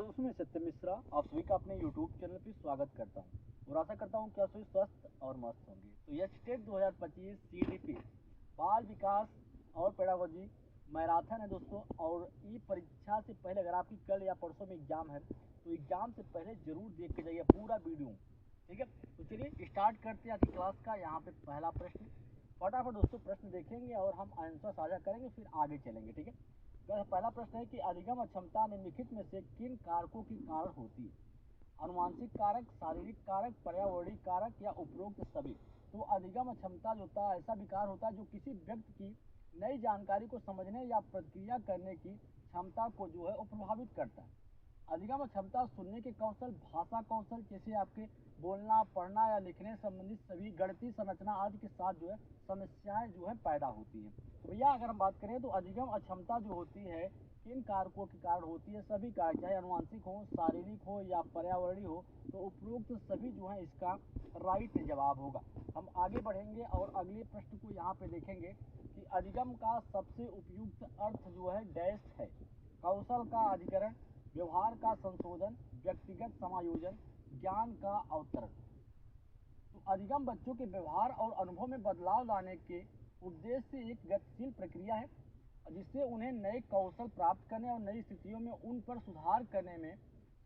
उसमें सत्य मिश्रा आप सभी का अपने YouTube चैनल पे स्वागत करता हूँ और आशा करता हूँ कि आप सभी स्वस्थ और मस्त होंगे। तो यह स्टेट 2025 CDP बाल विकास और पेडागोजी मैराथन है दोस्तों। और ये परीक्षा से पहले अगर आपकी कल या परसों में एग्जाम है तो एग्जाम से पहले जरूर देख के जाइए पूरा वीडियो, ठीक है। तो चलिए स्टार्ट करते हैं आज की क्लास का। यहाँ पे पहला प्रश्न, फटाफट दोस्तों प्रश्न देखेंगे और हम आंसर साझा करेंगे, फिर आगे चलेंगे, ठीक है। तो पहला प्रश्न है कि अधिगम अक्षमता निम्नलिखित में से किन कारकों के कारण होती है? अनुवांशिक कारक, शारीरिक कारक, पर्यावरणीय कारक या उपरोक्त सभी। तो अधिगम अक्षमता जो होता है ऐसा विकार होता है जो किसी व्यक्ति की नई जानकारी को समझने या प्रतिक्रिया करने की क्षमता को जो है वो प्रभावित करता है। अधिगम क्षमता सुनने के कौशल, भाषा कौशल जैसे आपके बोलना, पढ़ना या लिखने संबंधित सभी गणितीय संरचना आदि के साथ जो है समस्याएं जो है पैदा होती हैं। तो भैया अगर हम बात करें तो अधिगम अक्षमता जो होती है किन कारकों के कारण होती है? सभी कारक, चाहे अनुवांशिक हो, शारीरिक हो या पर्यावरणीय हो, तो उपरोक्त सभी जो है इसका राइट जवाब होगा। हम आगे बढ़ेंगे और अगले प्रश्न को यहाँ पे देखेंगे कि अधिगम का सबसे उपयुक्त अर्थ जो है डैश है। कौशल का अधिकरण, व्यवहार का संशोधन, व्यक्तिगत समायोजन, ज्ञान का अवतरण। तो अधिगम बच्चों के व्यवहार और अनुभव में बदलाव लाने के उद्देश्य से एक गतिशील प्रक्रिया है जिससे उन्हें नए कौशल प्राप्त करने और नई स्थितियों में उन पर सुधार करने में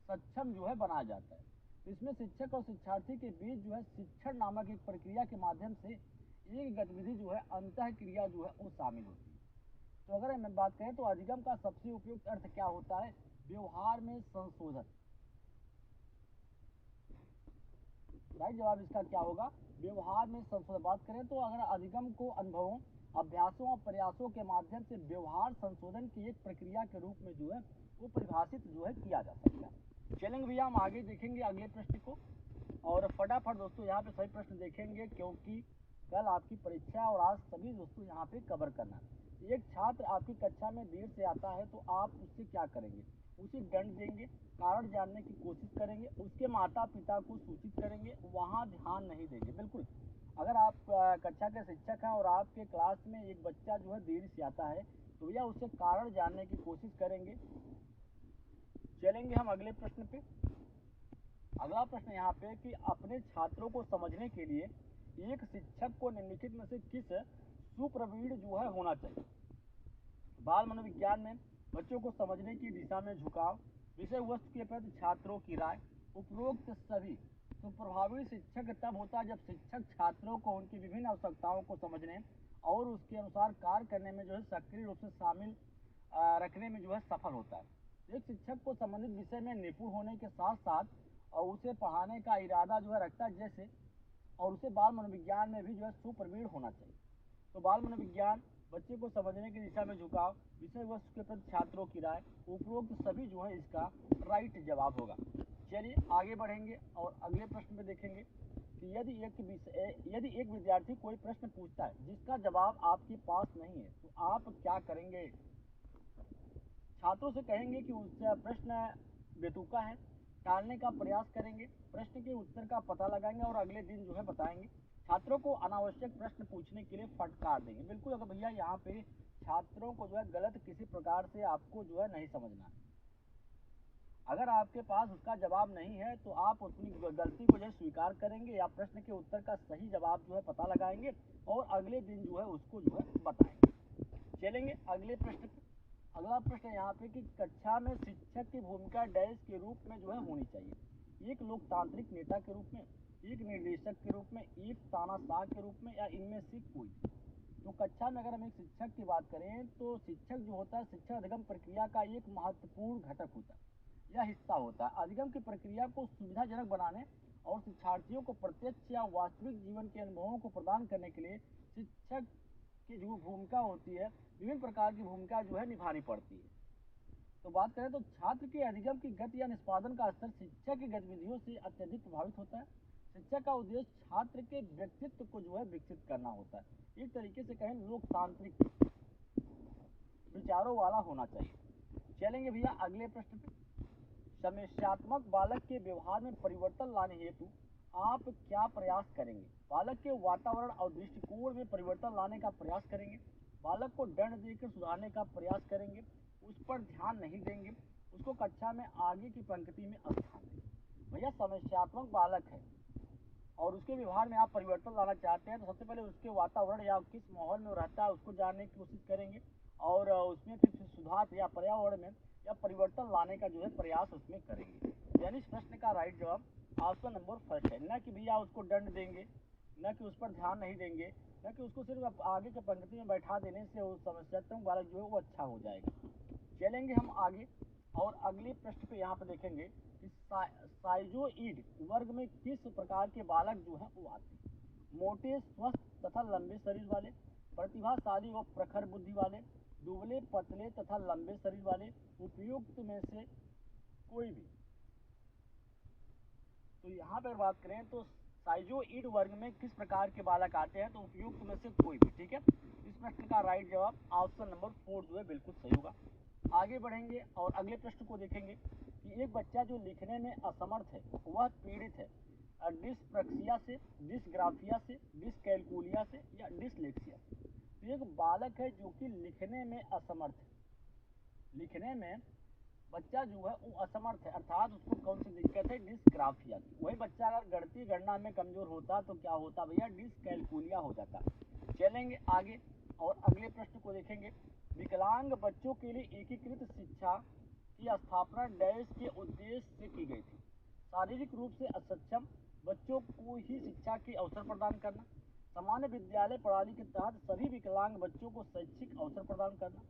सक्षम जो है बनाया जाता है। तो इसमें शिक्षक और शिक्षार्थी के बीच जो है शिक्षण नामक एक प्रक्रिया के माध्यम से एक गतिविधि जो है अंतः क्रिया जो है वो शामिल होती है। तो अगर हम बात करें तो अधिगम का सबसे उपयुक्त अर्थ क्या होता है? व्यवहार में संशोधन। राइट जवाब इसका क्या होगा? व्यवहार में संशोधन। बात करें तो अगर अधिगम को अनुभवों, अभ्यासों और प्रयासों के माध्यम से व्यवहार संशोधन की एक प्रक्रिया के रूप में जो है वो परिभाषित जो है किया जा सकता है। चलेंगे भैया हम आगे देखेंगे अगले प्रश्न को और फटाफट दोस्तों यहाँ पे सही प्रश्न देखेंगे क्योंकि कल आपकी परीक्षा और आज सभी दोस्तों यहाँ पे कवर करना है। एक छात्र आपकी कक्षा में देर से आता है तो आप उससे क्या करेंगे? उसे दंड देंगे, कारण जानने की कोशिश करेंगे, उसके माता पिता को सूचित करेंगे, वहाँ ध्यान नहीं देंगे। बिल्कुल, अगर आप कक्षा के शिक्षक हैं और आपके क्लास में एक बच्चा जो है देर से आता है तो भैया उससे कारण जानने की कोशिश करेंगे। चलेंगे हम अगले प्रश्न पे। अगला प्रश्न यहाँ पे कि अपने छात्रों को समझने के लिए एक शिक्षक को निम्नलिखित में से किस सुप्रवीण जो है होना चाहिए? बाल मनोविज्ञान में बच्चों को समझने की दिशा में झुकाव, विषय वस्तु के प्रति छात्रों की राय, उपरोक्त सभी। तो प्रभावी शिक्षक तब होता है जब शिक्षक छात्रों को उनकी विभिन्न आवश्यकताओं को समझने और उसके अनुसार कार्य करने में जो है सक्रिय रूप से शामिल रखने में जो है सफल होता है। एक शिक्षक को संबंधित विषय में निपुण होने के साथ साथ और उसे पढ़ाने का इरादा जो है रखता है जैसे, और उसे बाल मनोविज्ञान में भी जो है सुप्रवीण होना चाहिए। तो बाल मनोविज्ञान बच्चे को समझने की दिशा में झुकाव, विषय वस्तु के प्रति छात्रों की राय, उपरोक्त सभी जो है इसका राइट जवाब होगा। चलिए आगे बढ़ेंगे और अगले प्रश्न में देखेंगे कि यदि एक विद्यार्थी कोई प्रश्न पूछता है जिसका जवाब आपके पास नहीं है तो आप क्या करेंगे? छात्रों से कहेंगे कि उसका प्रश्न बेतुका है, टालने का प्रयास करेंगे, प्रश्न के उत्तर का पता लगाएंगे और अगले दिन जो है बताएंगे। छात्रों को अनावश्यक प्रश्न पूछने के लिए फटकार देंगे। बिल्कुल, अगर भैया यहाँ पे छात्रों को जो है गलत किसी प्रकार से आपको जो है नहीं समझना है। अगर आपके पास उसका जवाब नहीं है तो आप अपनी गलती को जो है स्वीकार करेंगे या प्रश्न के उत्तर का सही जवाब जो है पता लगाएंगे और अगले दिन जो है उसको जो है बताएंगे। चलेंगे अगले प्रश्न पे। अगला प्रश्न यहाँ पे कि कक्षा में शिक्षक की भूमिका डैश के रूप में जो है होनी चाहिए? एक लोकतांत्रिक नेता के रूप में, एक निर्देशक के रूप में, एक तानाशाह के रूप में या इनमें से कोई? तो कक्षा में अगर हम एक शिक्षक की बात करें तो शिक्षक जो होता है शिक्षा अधिगम प्रक्रिया का एक महत्वपूर्ण घटक होता है या हिस्सा होता है। अधिगम की प्रक्रिया को सुविधाजनक बनाने और शिक्षार्थियों को प्रत्यक्ष या वास्तविक जीवन के अनुभवों को प्रदान करने के लिए शिक्षक की जो भूमिका होती है, विभिन्न प्रकार की भूमिका जो है निभानी पड़ती है। तो बात करें तो छात्र के अधिगम की गति या निष्पादन का स्तर शिक्षक की गतिविधियों से अत्यधिक प्रभावित होता है। शिक्षक का उद्देश्य छात्र के व्यक्तित्व को जो है विकसित करना होता है। एक तरीके से कहें लोकतांत्रिक विचारों वाला होना चाहिए। चलेंगे भैया अगले प्रश्न पे। समस्यात्मक बालक के व्यवहार में परिवर्तन लाने हेतु आप क्या प्रयास करेंगे? बालक के वातावरण और दृष्टिकोण में परिवर्तन लाने का प्रयास करेंगे, बालक को दंड देकर सुधारने का प्रयास करेंगे, उस पर ध्यान नहीं देंगे, उसको कक्षा में आगे की पंक्ति में स्थान दें। भैया समस्यात्मक बालक है और उसके व्यवहार में आप परिवर्तन लाना चाहते हैं तो सबसे पहले उसके वातावरण या किस माहौल में वो रहता है उसको जानने की कोशिश करेंगे और उसमें फिर सुधार या पर्यावरण में या परिवर्तन लाने का जो है प्रयास उसमें करेंगे। यानी इस प्रश्न का राइट जवाब ऑप्शन नंबर फर्स्ट है। न कि भैया उसको दंड देंगे, न कि उस पर ध्यान नहीं देंगे, न कि उसको सिर्फ आगे के पंक्ति में बैठा देने से वो समस्यात्मक बालक जो है वो अच्छा हो जाएगा। चलेंगे हम आगे और अगले प्रश्न पे यहाँ पे देखेंगे कि साइजोइड वर्ग में किस प्रकार के बालक जो है वो आते हैं। मोटे, स्वस्थ तथा लंबे शरीर वाले, प्रतिभाशाली व प्रखर बुद्धि वाले, दुबले पतले तथा लंबे शरीर वाले, उपयुक्त में से कोई भी। तो यहाँ पर बात करें तो साइजोइड वर्ग में किस प्रकार के बालक आते हैं तो उपयुक्त में से कोई भी। ठीक है, इस प्रश्न का राइट जवाब ऑप्शन नंबर 4 जो है बिल्कुल सही होगा। आगे बढ़ेंगे और अगले प्रश्न को देखेंगे कि एक बच्चा जो लिखने में असमर्थ है वह पीड़ित है डिस्प्रक्सिया से, डिस्ग्राफिया से, डिसकैलकुलिया से या डिसलेक्सिया से। तो एक बालक है जो कि लिखने में असमर्थ है, लिखने में बच्चा जो है वो असमर्थ है, अर्थात उसको कौन सी दिक्कत है, डिस्ग्राफिया की। वही बच्चा अगर गणती गणना में कमजोर होता तो क्या होता भैया, डिसकैलकुलिया हो जाता। चलेंगे आगे और अगले प्रश्न को देखेंगे। विकलांग बच्चों के लिए एकीकृत शिक्षा की स्थापना डैश के उद्देश्य से की गई थी। शारीरिक रूप से असक्षम बच्चों को ही शिक्षा के अवसर प्रदान करना, सामान्य विद्यालय प्रणाली के तहत सभी विकलांग बच्चों को शैक्षिक अवसर प्रदान करना,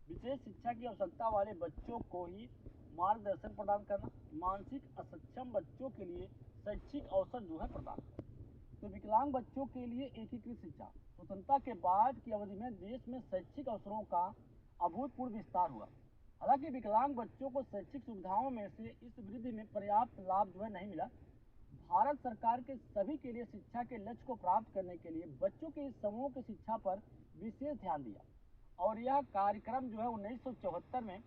विशेष शिक्षा की आवश्यकता वाले बच्चों को ही मार्गदर्शन प्रदान करना, मानसिक असक्षम बच्चों के लिए शैक्षिक अवसर जो है प्रदान करना। तो विकलांग बच्चों के लिए एकीकृत शिक्षा। स्वतंत्रता के बाद की अवधि में देश में शैक्षिक अवसरों का अभूतपूर्व विस्तार हुआ। हालांकि विकलांग बच्चों को शैक्षिक सुविधाओं में से इस वृद्धि में पर्याप्त लाभ जो है नहीं मिला। भारत सरकार के सभी के लिए शिक्षा के लक्ष्य को प्राप्त करने के लिए बच्चों के इस समूह की शिक्षा पर विशेष ध्यान दिया और यह कार्यक्रम जो है 1974 में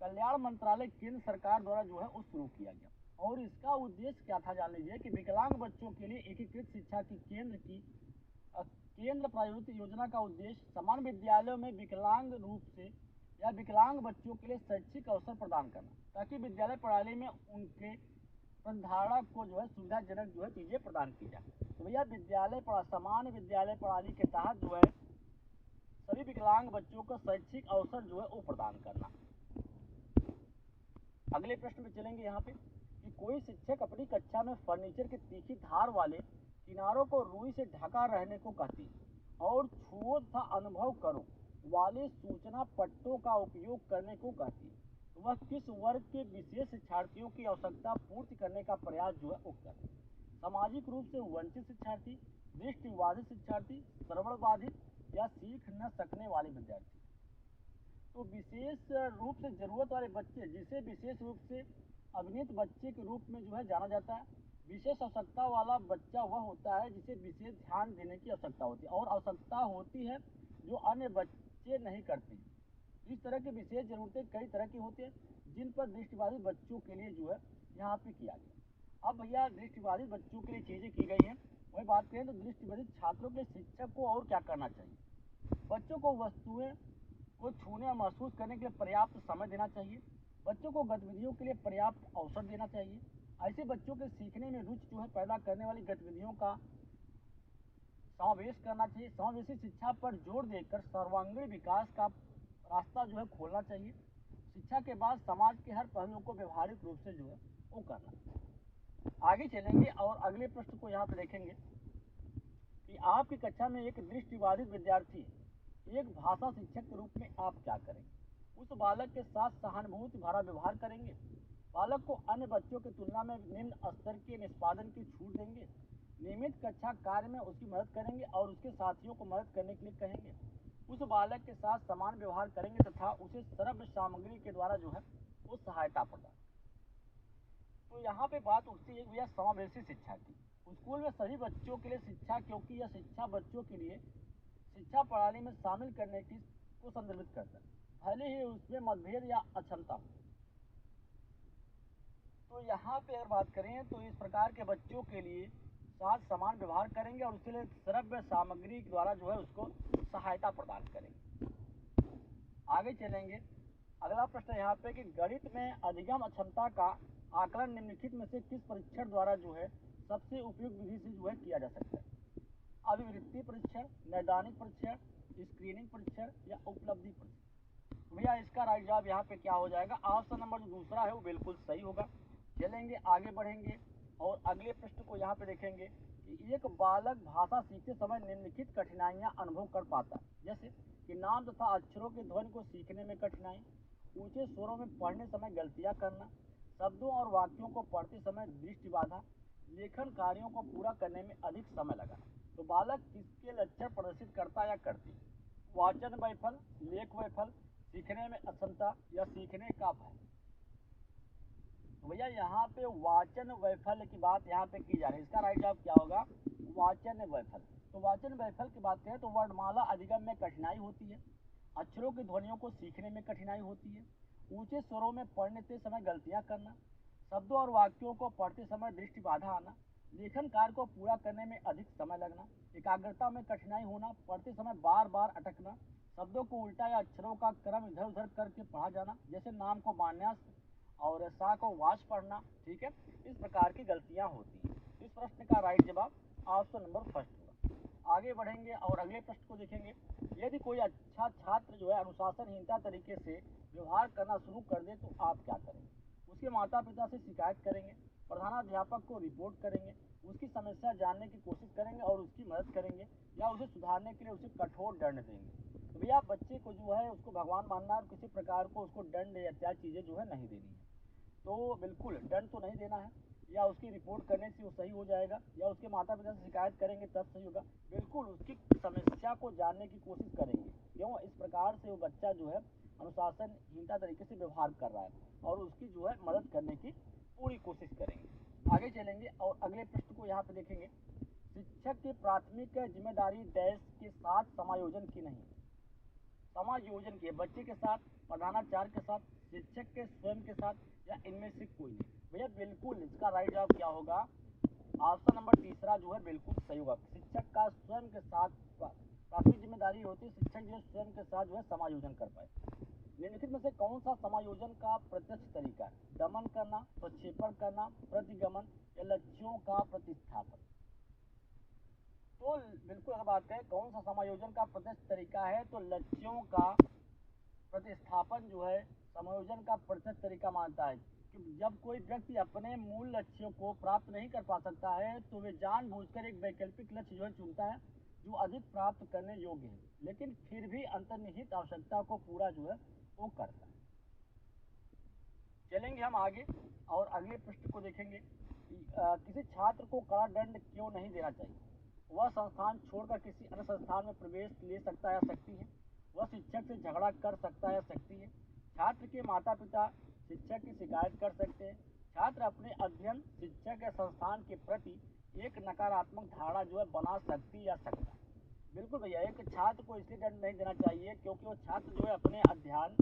कल्याण मंत्रालय केंद्र सरकार द्वारा जो है वो शुरू किया गया। और इसका उद्देश्य क्या था जान लीजिए कि विकलांग बच्चों के लिए एकीकृत शिक्षा की केंद्र प्रायोजित योजना का उद्देश्य समान विद्यालयों में विकलांग रूप से या विकलांग बच्चों के लिए शैक्षिक अवसर प्रदान करना, ताकि विद्यालय प्रणाली में उनके संधारण को जो है सुविधाजनक जो है चीजें प्रदान की जाए। तो भैया समान विद्यालय प्रणाली के तहत जो है सभी विकलांग बच्चों को शैक्षिक अवसर जो है वो प्रदान करना। अगले प्रश्न में चलेंगे यहाँ पे कि कोई शिक्षक अपनी कक्षा में फर्नीचर के तीखी धार वाले किनारों को रुई से ढका रहने को कहती है और छुओ तथा अनुभव करो वाले सूचना पट्टों का उपयोग करने को कहती है। तो वह किस वर्ग के विशेष शिक्षार्थियों की आवश्यकता पूर्ति करने का प्रयास जो है वो करती है। सामाजिक रूप से वंचित शिक्षार्थी, दृष्टिबाधित शिक्षार्थी, श्रवण बाधित या सीख न सकने वाले विद्यार्थी। तो विशेष रूप से जरूरत वाले बच्चे, जिसे विशेष रूप से अभिनीत बच्चे के रूप में जो है जाना जाता है। विशेष आवश्यकता वाला बच्चा वह होता है जिसे विशेष ध्यान देने की आवश्यकता होती है और आवश्यकता होती है जो अन्य बच्चे नहीं करते। इस तरह की विशेष जरूरतें कई तरह की होती है जिन पर दृष्टिबाधित बच्चों के लिए जो है यहाँ पे किया गया। अब भैया दृष्टिबाधित बच्चों के लिए चीजें की गई हैं, वही बात करें तो दृष्टिबाधित छात्रों के शिक्षक को और क्या करना चाहिए। बच्चों को वस्तुएं को छूने और महसूस करने के लिए पर्याप्त समय देना चाहिए। बच्चों को गतिविधियों के लिए पर्याप्त अवसर देना चाहिए। ऐसे बच्चों के सीखने में रुचि जो है पैदा करने वाली गतिविधियों का समावेश करना चाहिए। समावेशी शिक्षा पर जोर देकर सर्वांगीण विकास का रास्ता जो है खोलना चाहिए। शिक्षा के बाद समाज के हर पहलू को व्यवहारिक रूप से जो है वो करना। आगे चलेंगे और अगले प्रश्न को यहाँ पे देखेंगे कि आपकी कक्षा में एक दृष्टिबाधित विद्यार्थी है, एक भाषा शिक्षक के रूप में आप क्या करेंगे। उस बालक के साथ सहानुभूति भरा व्यवहार करेंगे, बालक को अन्य बच्चों की तुलना में निम्न स्तर के निष्पादन की छूट देंगे, नियमित कक्षा कार्य में उसकी मदद करेंगे और उसके साथियों को मदद करने के लिए कहेंगे, उस बालक के साथ समान व्यवहार करेंगे तथा उसे श्रव्य सामग्री के द्वारा जो है वो सहायता प्रदान। तो यहाँ पे बात उठती है भैया समावेशी शिक्षा की। स्कूल में सभी बच्चों के लिए शिक्षा, क्योंकि यह शिक्षा बच्चों के लिए शिक्षा प्रणाली में शामिल करने की को संदर्भित करता है, भले ही उसमें मतभेद या अक्षमता हो। तो यहाँ पे अगर बात करें तो इस प्रकार के बच्चों के लिए साथ समान व्यवहार करेंगे और उसके लिए श्रव्य सामग्री द्वारा जो है उसको सहायता प्रदान करेंगे। आगे चलेंगे अगला प्रश्न यहाँ पे कि गणित में अधिगम अक्षमता का आकलन निम्नलिखित में से किस परीक्षण द्वारा जो है सबसे उपयुक्त विधि से जो है किया जा सकता है? अभिवृत्ति परीक्षण, नैदानिक परीक्षण, स्क्रीनिंग परीक्षण या उपलब्धि परीक्षण। भैया इसका राइट जवाब यहाँ पे क्या हो जाएगा? ऑप्शन नंबर जो दूसरा है वो बिल्कुल सही होगा। चलेंगे आगे बढ़ेंगे और अगले प्रश्न को यहाँ पे देखेंगे कि एक बालक भाषा सीखते समय निम्नलिखित कठिनाइयाँ अनुभव कर पाता है, जैसे कि नाम तथा अक्षरों के ध्वनि को सीखने में कठिनाई, ऊंचे स्वरों में पढ़ने समय गलतियां करना, शब्दों और वाक्यों को पढ़ते समय दृष्टि बाधा, लेखन कार्यों को पूरा करने में अधिक समय लगा। तो बालक किसके लक्षण प्रदर्शित करता या करती? वाचन वैफल, लेख वैफल, सीखने में अक्षमता या सीखने का भय। तो भैया यहाँ पे वाचन वैफल्य की बात यहाँ पे की जा रही है। इसका राइट जवाब क्या होगा? वाचन वैफल। तो वाचन वैफल की बात करें तो वर्णमाला अधिगम में कठिनाई होती है, अक्षरों की ध्वनियों को सीखने में कठिनाई होती है, ऊंचे स्वरों में पढ़ने समय गलतियां करना, शब्दों और वाक्यों को पढ़ते समय दृष्टि बाधा आना, लेखन कार्य को पूरा करने में अधिक समय लगना, एकाग्रता में कठिनाई होना, पढ़ते समय बार बार अटकना, शब्दों को उल्टा या अक्षरों का क्रम इधर उधर करके पढ़ा जाना, जैसे नाम को मान्यास और सा को वाच पढ़ना। ठीक है, इस प्रकार की गलतियां होती हैं। इस प्रश्न का राइट जवाब ऑप्शन नंबर फर्स्ट होगा। आगे बढ़ेंगे और अगले प्रश्न को देखेंगे। यदि कोई अच्छा छात्र जो है अनुशासनहीनता तरीके से व्यवहार करना शुरू कर दे तो आप क्या करेंगे? उसके माता पिता से शिकायत करेंगे, प्रधानाध्यापक को रिपोर्ट करेंगे, उसकी समस्या जानने की कोशिश करेंगे और उसकी मदद करेंगे, या उसे सुधारने के लिए उसे कठोर दंड देंगे? तो भैया बच्चे को जो है उसको भगवान मानना और किसी प्रकार को उसको दंड या क्या चीज़ें जो है नहीं देनी है। तो बिल्कुल दंड तो नहीं देना है, या उसकी रिपोर्ट करने से वो सही हो जाएगा, या उसके माता पिता से शिकायत करेंगे तब सही होगा। बिल्कुल उसकी समस्या को जानने की कोशिश करेंगे, क्यों इस प्रकार से वो बच्चा जो है अनुशासनहीनता तरीके से व्यवहार कर रहा है, और उसकी जो है मदद करने की पूरी कोशिश करेंगे। आगे चलेंगे और अगले प्रश्न को यहाँ पे देखेंगे। शिक्षक की प्राथमिक जिम्मेदारी डैश के साथ समायोजन की नहीं, समायोजन की बच्चे के साथ, प्रधानाचार्य के साथ, शिक्षक के स्वयं के साथ, या इनमें से कोई नहीं? भैया बिल्कुल इसका राइट जवाब क्या होगा? ऑप्शन नंबर तीसरा जो है बिल्कुल सही होगा। शिक्षक का स्वयं के साथ प्राथमिक जिम्मेदारी होती है, शिक्षक जो है स्वयं के साथ जो है समायोजन कर पाए। निम्नलिखित में से कौन सा समायोजन का प्रत्यक्ष तरीका है? दमन करना, प्रक्षेपण करना, प्रतिगमन, या लक्ष्यों का प्रतिस्थापन? तो बिल्कुल अगर बात करें कौन सा समायोजन का प्रत्यक्ष तरीका है, तो लक्ष्यों का प्रतिस्थापन जो है समायोजन का प्रत्यक्ष तरीका मानता है कि जब कोई व्यक्ति अपने मूल लक्ष्यों को प्राप्त नहीं कर पा सकता है तो वे जानबूझकर एक वैकल्पिक लक्ष्य जो है चुनता है जो अधिक प्राप्त करने योग्य है, लेकिन फिर भी अंतर्निहित आवश्यकता को पूरा जो है वो करता है। चलेंगे हम आगे और अगले प्रश्न को देखेंगे। किसी छात्र को कड़ा दंड क्यों नहीं देना चाहिए? वह संस्थान छोड़कर किसी अन्य संस्थान में प्रवेश ले सकता है या सकती है, वह शिक्षक से झगड़ा कर सकता है या सकती है, छात्र के माता पिता शिक्षक की शिकायत कर सकते हैं, छात्र अपने अध्ययन, शिक्षक या संस्थान के प्रति एक नकारात्मक धारणा जो है बना सकती या सकता है। बिल्कुल भैया, एक छात्र को इसलिए दंड नहीं देना चाहिए क्योंकि वो छात्र जो है अपने अध्ययन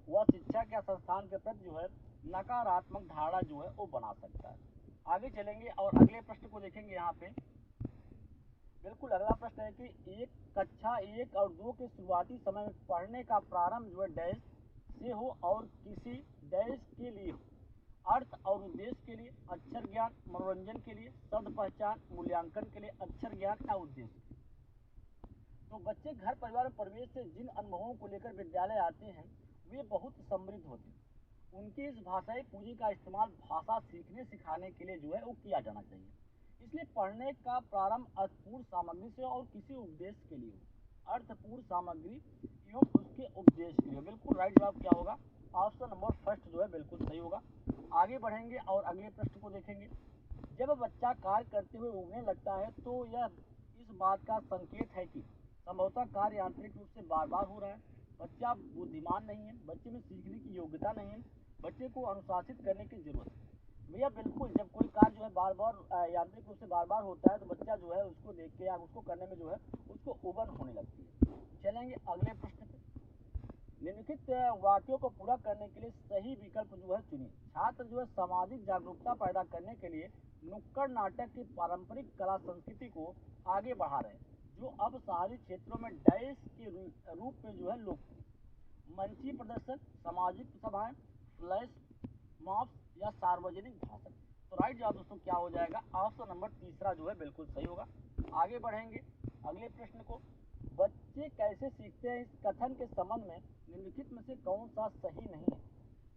व शिक्षक या संस्थान के प्रति जो है नकारात्मक धारणा जो है वो बना सकता है। आगे चलेंगे और अगले प्रश्न को देखेंगे। यहाँ पे बिल्कुल अगला प्रश्न है कि एक कक्षा 1 और 2 के शुरुआती समय में पढ़ने का प्रारंभ जो है डैश से हो और किसी डैश के लिए हो, अर्थ और उद्देश्य के लिए, अक्षर ज्ञान, मनोरंजन के लिए, शब्द पहचान, मूल्यांकन के लिए, अक्षर ज्ञान या उद्देश्य। तो बच्चे घर परिवार में प्रवेश से जिन अनुभवों को लेकर विद्यालय आते हैं वे बहुत समृद्ध होते हैं। उनकी इस भाषाई पूंजी का इस्तेमाल भाषा सीखने सिखाने के लिए जो है वो किया जाना चाहिए। इसलिए पढ़ने का प्रारंभ अर्थपूर्ण सामग्री से और किसी उद्देश्य के लिए हो, अर्थपूर्ण सामग्री एवं उसके उद्देश्य के लिए। बिल्कुल राइट जवाब क्या होगा? ऑप्शन नंबर फर्स्ट जो है बिल्कुल सही होगा। आगे बढ़ेंगे और अगले प्रश्न को देखेंगे। जब बच्चा कार्य करते हुए उगने लगता है तो यह इस बात का संकेत है कि संभवतः कार्य यांत्रिक रूप से बार बार हो रहा है, बच्चा बुद्धिमान नहीं है, बच्चे में सीखने की योग्यता नहीं है, बच्चे को अनुशासित करने की जरूरत है। भैया बिल्कुल जब कोई कार्य जो है बार बार यांत्रिक रूप से बार बार होता है तो बच्चा जो है उसको देख के या उसको करने में जो है उसको उबन होने लगती है। चलेंगे अगले प्रश्न पे। निम्नलिखित वाक्यों को पूरा करने के लिए सही विकल्प जो है चुनिए। छात्र जो है सामाजिक जागरूकता पैदा करने के लिए नुक्कड़ नाटक की पारंपरिक कला संस्कृति को आगे बढ़ा रहे हैं जो अब शहरी क्षेत्रों में डैश के रूप में जो है लोकप्रिय। मंची प्रदर्शन, सामाजिक सभाएं, फ्लैश मॉब्स या सार्वजनिक भाषण। तो राइट जवाब दोस्तों क्या हो जाएगा, ऑप्शन नंबर तीसरा जो है बिल्कुल सही होगा। आगे बढ़ेंगे अगले प्रश्न को, बच्चे कैसे सीखते हैं, इस कथन के संबंध में निम्नलिखित में से कौन सा सही नहीं है।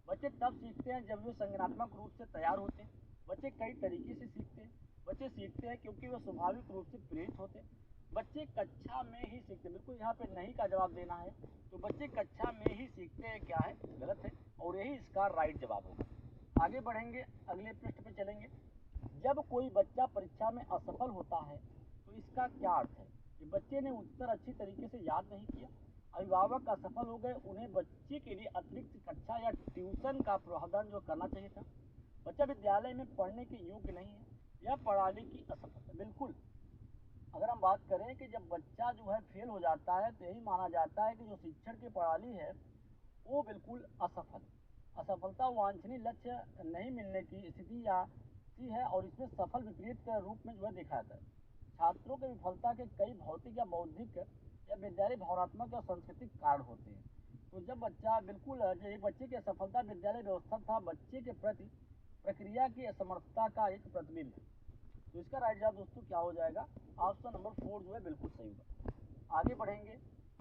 बच्चे तब सीखते हैं जब वे संज्ञानात्मक रूप से तैयार होते हैं। बच्चे कई तरीके से सीखते हैं। बच्चे सीखते हैं क्योंकि वे स्वाभाविक रूप से प्रेरित होते हैं। बच्चे कक्षा में ही सीखते हैं, बिल्कुल यहाँ पे नहीं का जवाब देना है, तो बच्चे कक्षा में ही सीखते हैं क्या है, गलत है, और यही इसका राइट जवाब होगा। आगे बढ़ेंगे अगले पृष्ठ पे चलेंगे, जब कोई बच्चा परीक्षा में असफल होता है तो इसका क्या अर्थ है, कि बच्चे ने उत्तर अच्छी तरीके से याद नहीं किया, अभिभावक असफल हो गए, उन्हें बच्चे के लिए अतिरिक्त कक्षा या ट्यूशन का प्रावधान जो करना चाहिए था, बच्चा विद्यालय में पढ़ने के योग्य नहीं है, या प्रणाली की असफलता। बिल्कुल अगर हम बात करें कि जब बच्चा जो है फेल हो जाता है तो यही माना जाता है कि जो शिक्षण की प्रणाली है वो बिल्कुल असफल, असफलता वांछनीय लक्ष्य नहीं मिलने की स्थिति या है, और इसमें सफल विपरीत के रूप में जो है देखा जाता है। छात्रों के विफलता के कई भौतिक या बौद्धिक या विद्यालय भावनात्मक या सांस्कृतिक कारण होते हैं। तो जब बच्चा बिल्कुल जो एक बच्चे की असफलता विद्यालय व्यवस्था था बच्चे के प्रति प्रक्रिया की असमर्थता का एक प्रतिबिंब है। तो इसका राइट जवाब दोस्तों क्या हो जाएगा, ऑप्शन नंबर 4 जो है बिल्कुल सही होगा। आगे बढ़ेंगे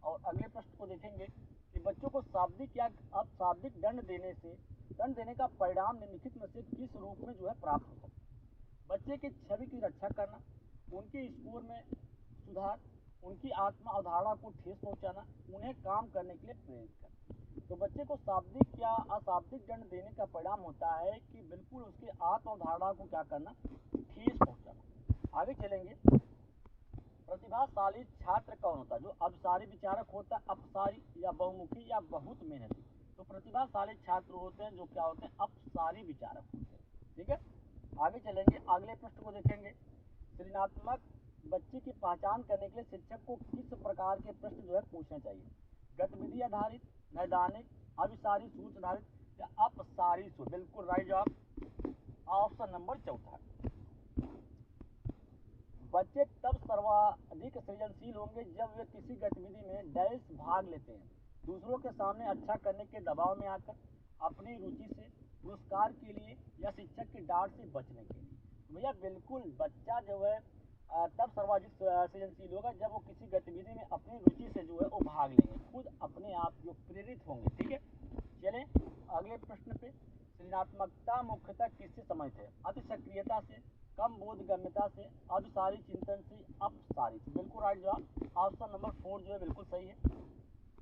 और अगले प्रश्न को देखेंगे कि बच्चों को शाब्दिक या अशाब्दिक दंड देने का परिणाम निम्नलिखित में से किस रूप में जो है प्राप्त हो सकता है। बच्चे की छवि की रक्षा करना, उनके स्कोर में सुधार, उनकी आत्मा अवधारणा को ठेस पहुंचाना, उन्हें काम करने के लिए प्रेरित करना। तो बच्चे को शाब्दिक या अशाब्दिक दंड देने का परिणाम होता है कि बिल्कुल उसकी आत्म अवधारणा को क्या करना, ठेस पहुंचाना। आगे चलेंगे, प्रतिभाशाली छात्र कौन होता है, जो अभिसारी विचारक होता है, अपसारी या बहुमुखी या बहुत मेहनती। तो प्रतिभाशाली छात्र होते हैं जो क्या होते हैं, अपसारी विचारक होते हैं। ठीक है, आगे चलेंगे अगले प्रश्न को देखेंगे, सृजनात्मक बच्चे की पहचान करने के लिए शिक्षक को किस प्रकार के प्रश्न जो है पूछने चाहिए, गतिविधि आधारित, नैदानिक, अभिसारी सूत्र आधारित या अपसारी सूत्र। बिल्कुल राइट जवाब ऑप्शन नंबर चौथा। बच्चे तब सर्वाधिक सृजनशील होंगे जब वे किसी गतिविधि में डैश भाग लेते हैं, दूसरों के सामने अच्छा करने के दबाव में आकर, अपनी रुचि से, पुरस्कार के लिए या शिक्षक की डांट से बचने के लिए। तो भैया बिल्कुल बच्चा जो है तब सर्वाधिक सृजनशील होगा जब वो किसी गतिविधि में अपनी रुचि से जो है वो भाग लेंगे, खुद अपने आप जो प्रेरित होंगे। ठीक है, चलें अगले प्रश्न पे, सृजनात्मकता मुख्यतः किससे संबंधित है, अति सक्रियता से, कम बोधगम्यता से, अभिसारी चिंतन से, अपसारी से। बिल्कुल राइट जवाब ऑप्शन नंबर 4 जो है बिल्कुल सही है।